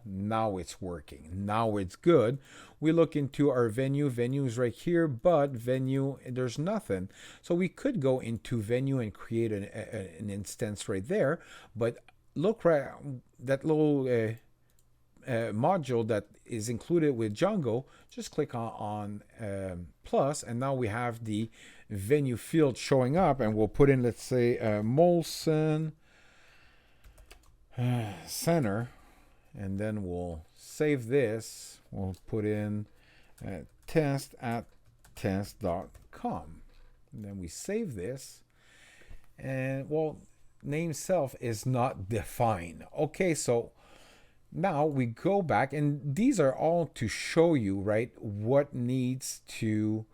it's working. Now it's good. We look into our venue. Venue is right here, but venue, there's nothing. So we could go into venue and create an instance right there. But look, right, that little module that is included with Django, just click on plus, and now we have the venue field showing up, and we'll put in, let's say, Molson Center, and then we'll save this. We'll put in test@test.com, and then we save this, and well, name self is not defined. Okay, so now we go back, and these are all to show you, right, what needs to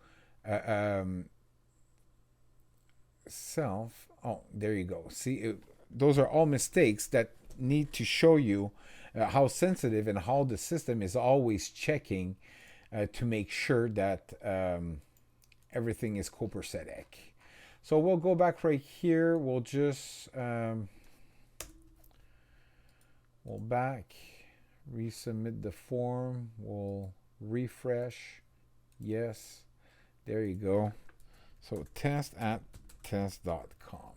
self. Oh, there you go. See, those are all mistakes that need to show you how sensitive and how the system is always checking to make sure that everything is copacetic. So we'll go back right here. We'll just we'll back, resubmit the form, we'll refresh. Yes, there you go. So test@test.com.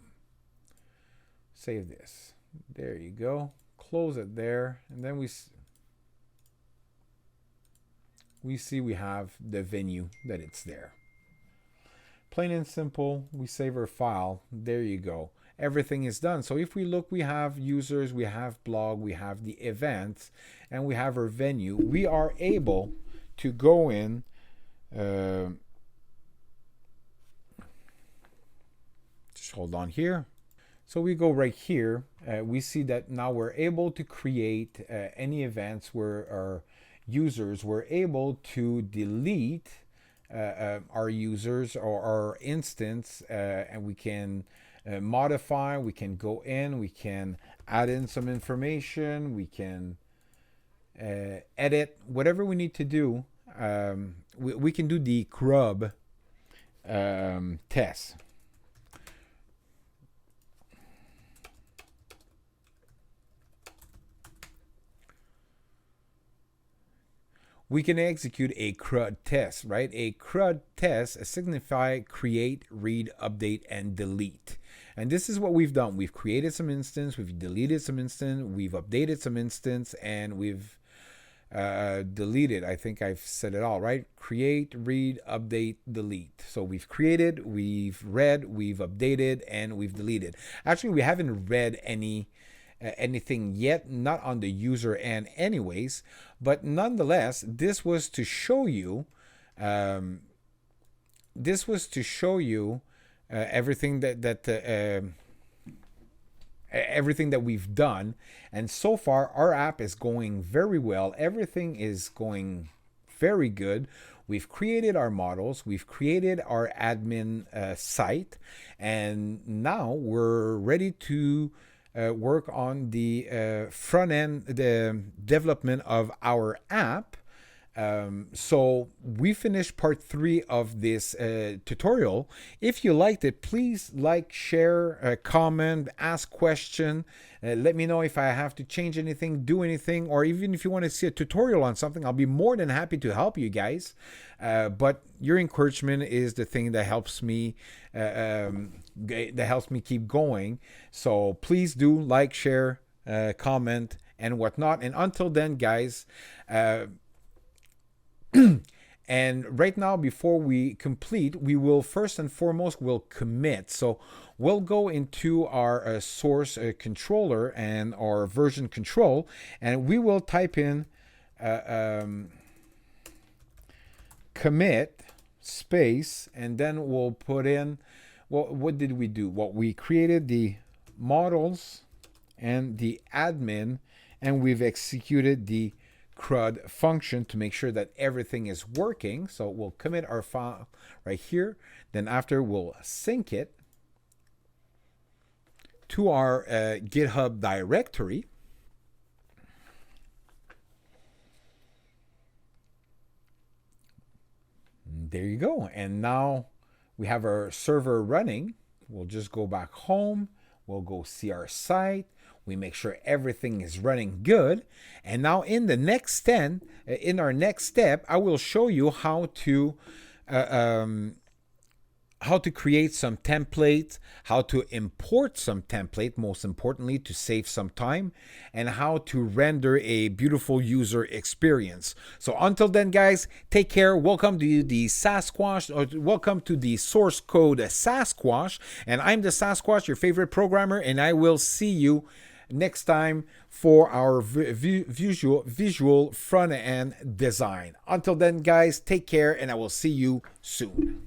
Save this. There you go. Close it there, and then we see we have the venue that it's there. Plain and simple, we save our file. There you go. Everything is done. So if we look, we have users, we have blog, we have the events, and we have our venue. We are able to go in. Just hold on here. So we go right here. We see that now we're able to create any events where our users were able to delete our users or our instance, and we can modify, we can go in, we can add in some information, we can edit, whatever we need to do. We can do the CRUB test. We can execute a CRUD test, right? A CRUD test signify create, read, update, and delete. And this is what we've done. We've created some instance, we've deleted some instance, we've updated some instance, and we've deleted. I think I've said it all, right? Create, read, update, delete. So we've created, we've read, we've updated, and we've deleted. Actually, we haven't read anything yet, not on the user end anyways, but nonetheless, this was to show you everything everything that we've done. And so far our app is going very well. Everything is going very good. We've created our models, we've created our admin site, and now we're ready to work on the front end, the development of our app. So we finished part 3 of this tutorial. If you liked it, please like, share, comment, ask question. Let me know if I have to change anything, do anything, or even if you want to see a tutorial on something, I'll be more than happy to help you guys. But your encouragement is the thing that helps me keep going. So please do like, share, comment, and whatnot. And until then, guys, and right now, before we complete, we will first and foremost will commit. So we'll go into our source controller and our version control, and we will type in commit space, and then we'll put in, well, what did we do? Well, we created the models and the admin, and we've executed the CRUD function to make sure that everything is working. So we'll commit our file right here. Then after, we'll sync it to our GitHub directory. There you go. And now we have our server running. We'll just go back home. We'll go see our site. We make sure everything is running good. And now in the next our next step, I will show you how to create some templates, how to import some template, most importantly, to save some time, and how to render a beautiful user experience. So until then, guys, take care. Welcome to the Sasquatch, or welcome to the source code Sasquatch. And I'm the Sasquatch, your favorite programmer, and I will see you next time for our visual front end design. Until then, guys, take care, and I will see you soon.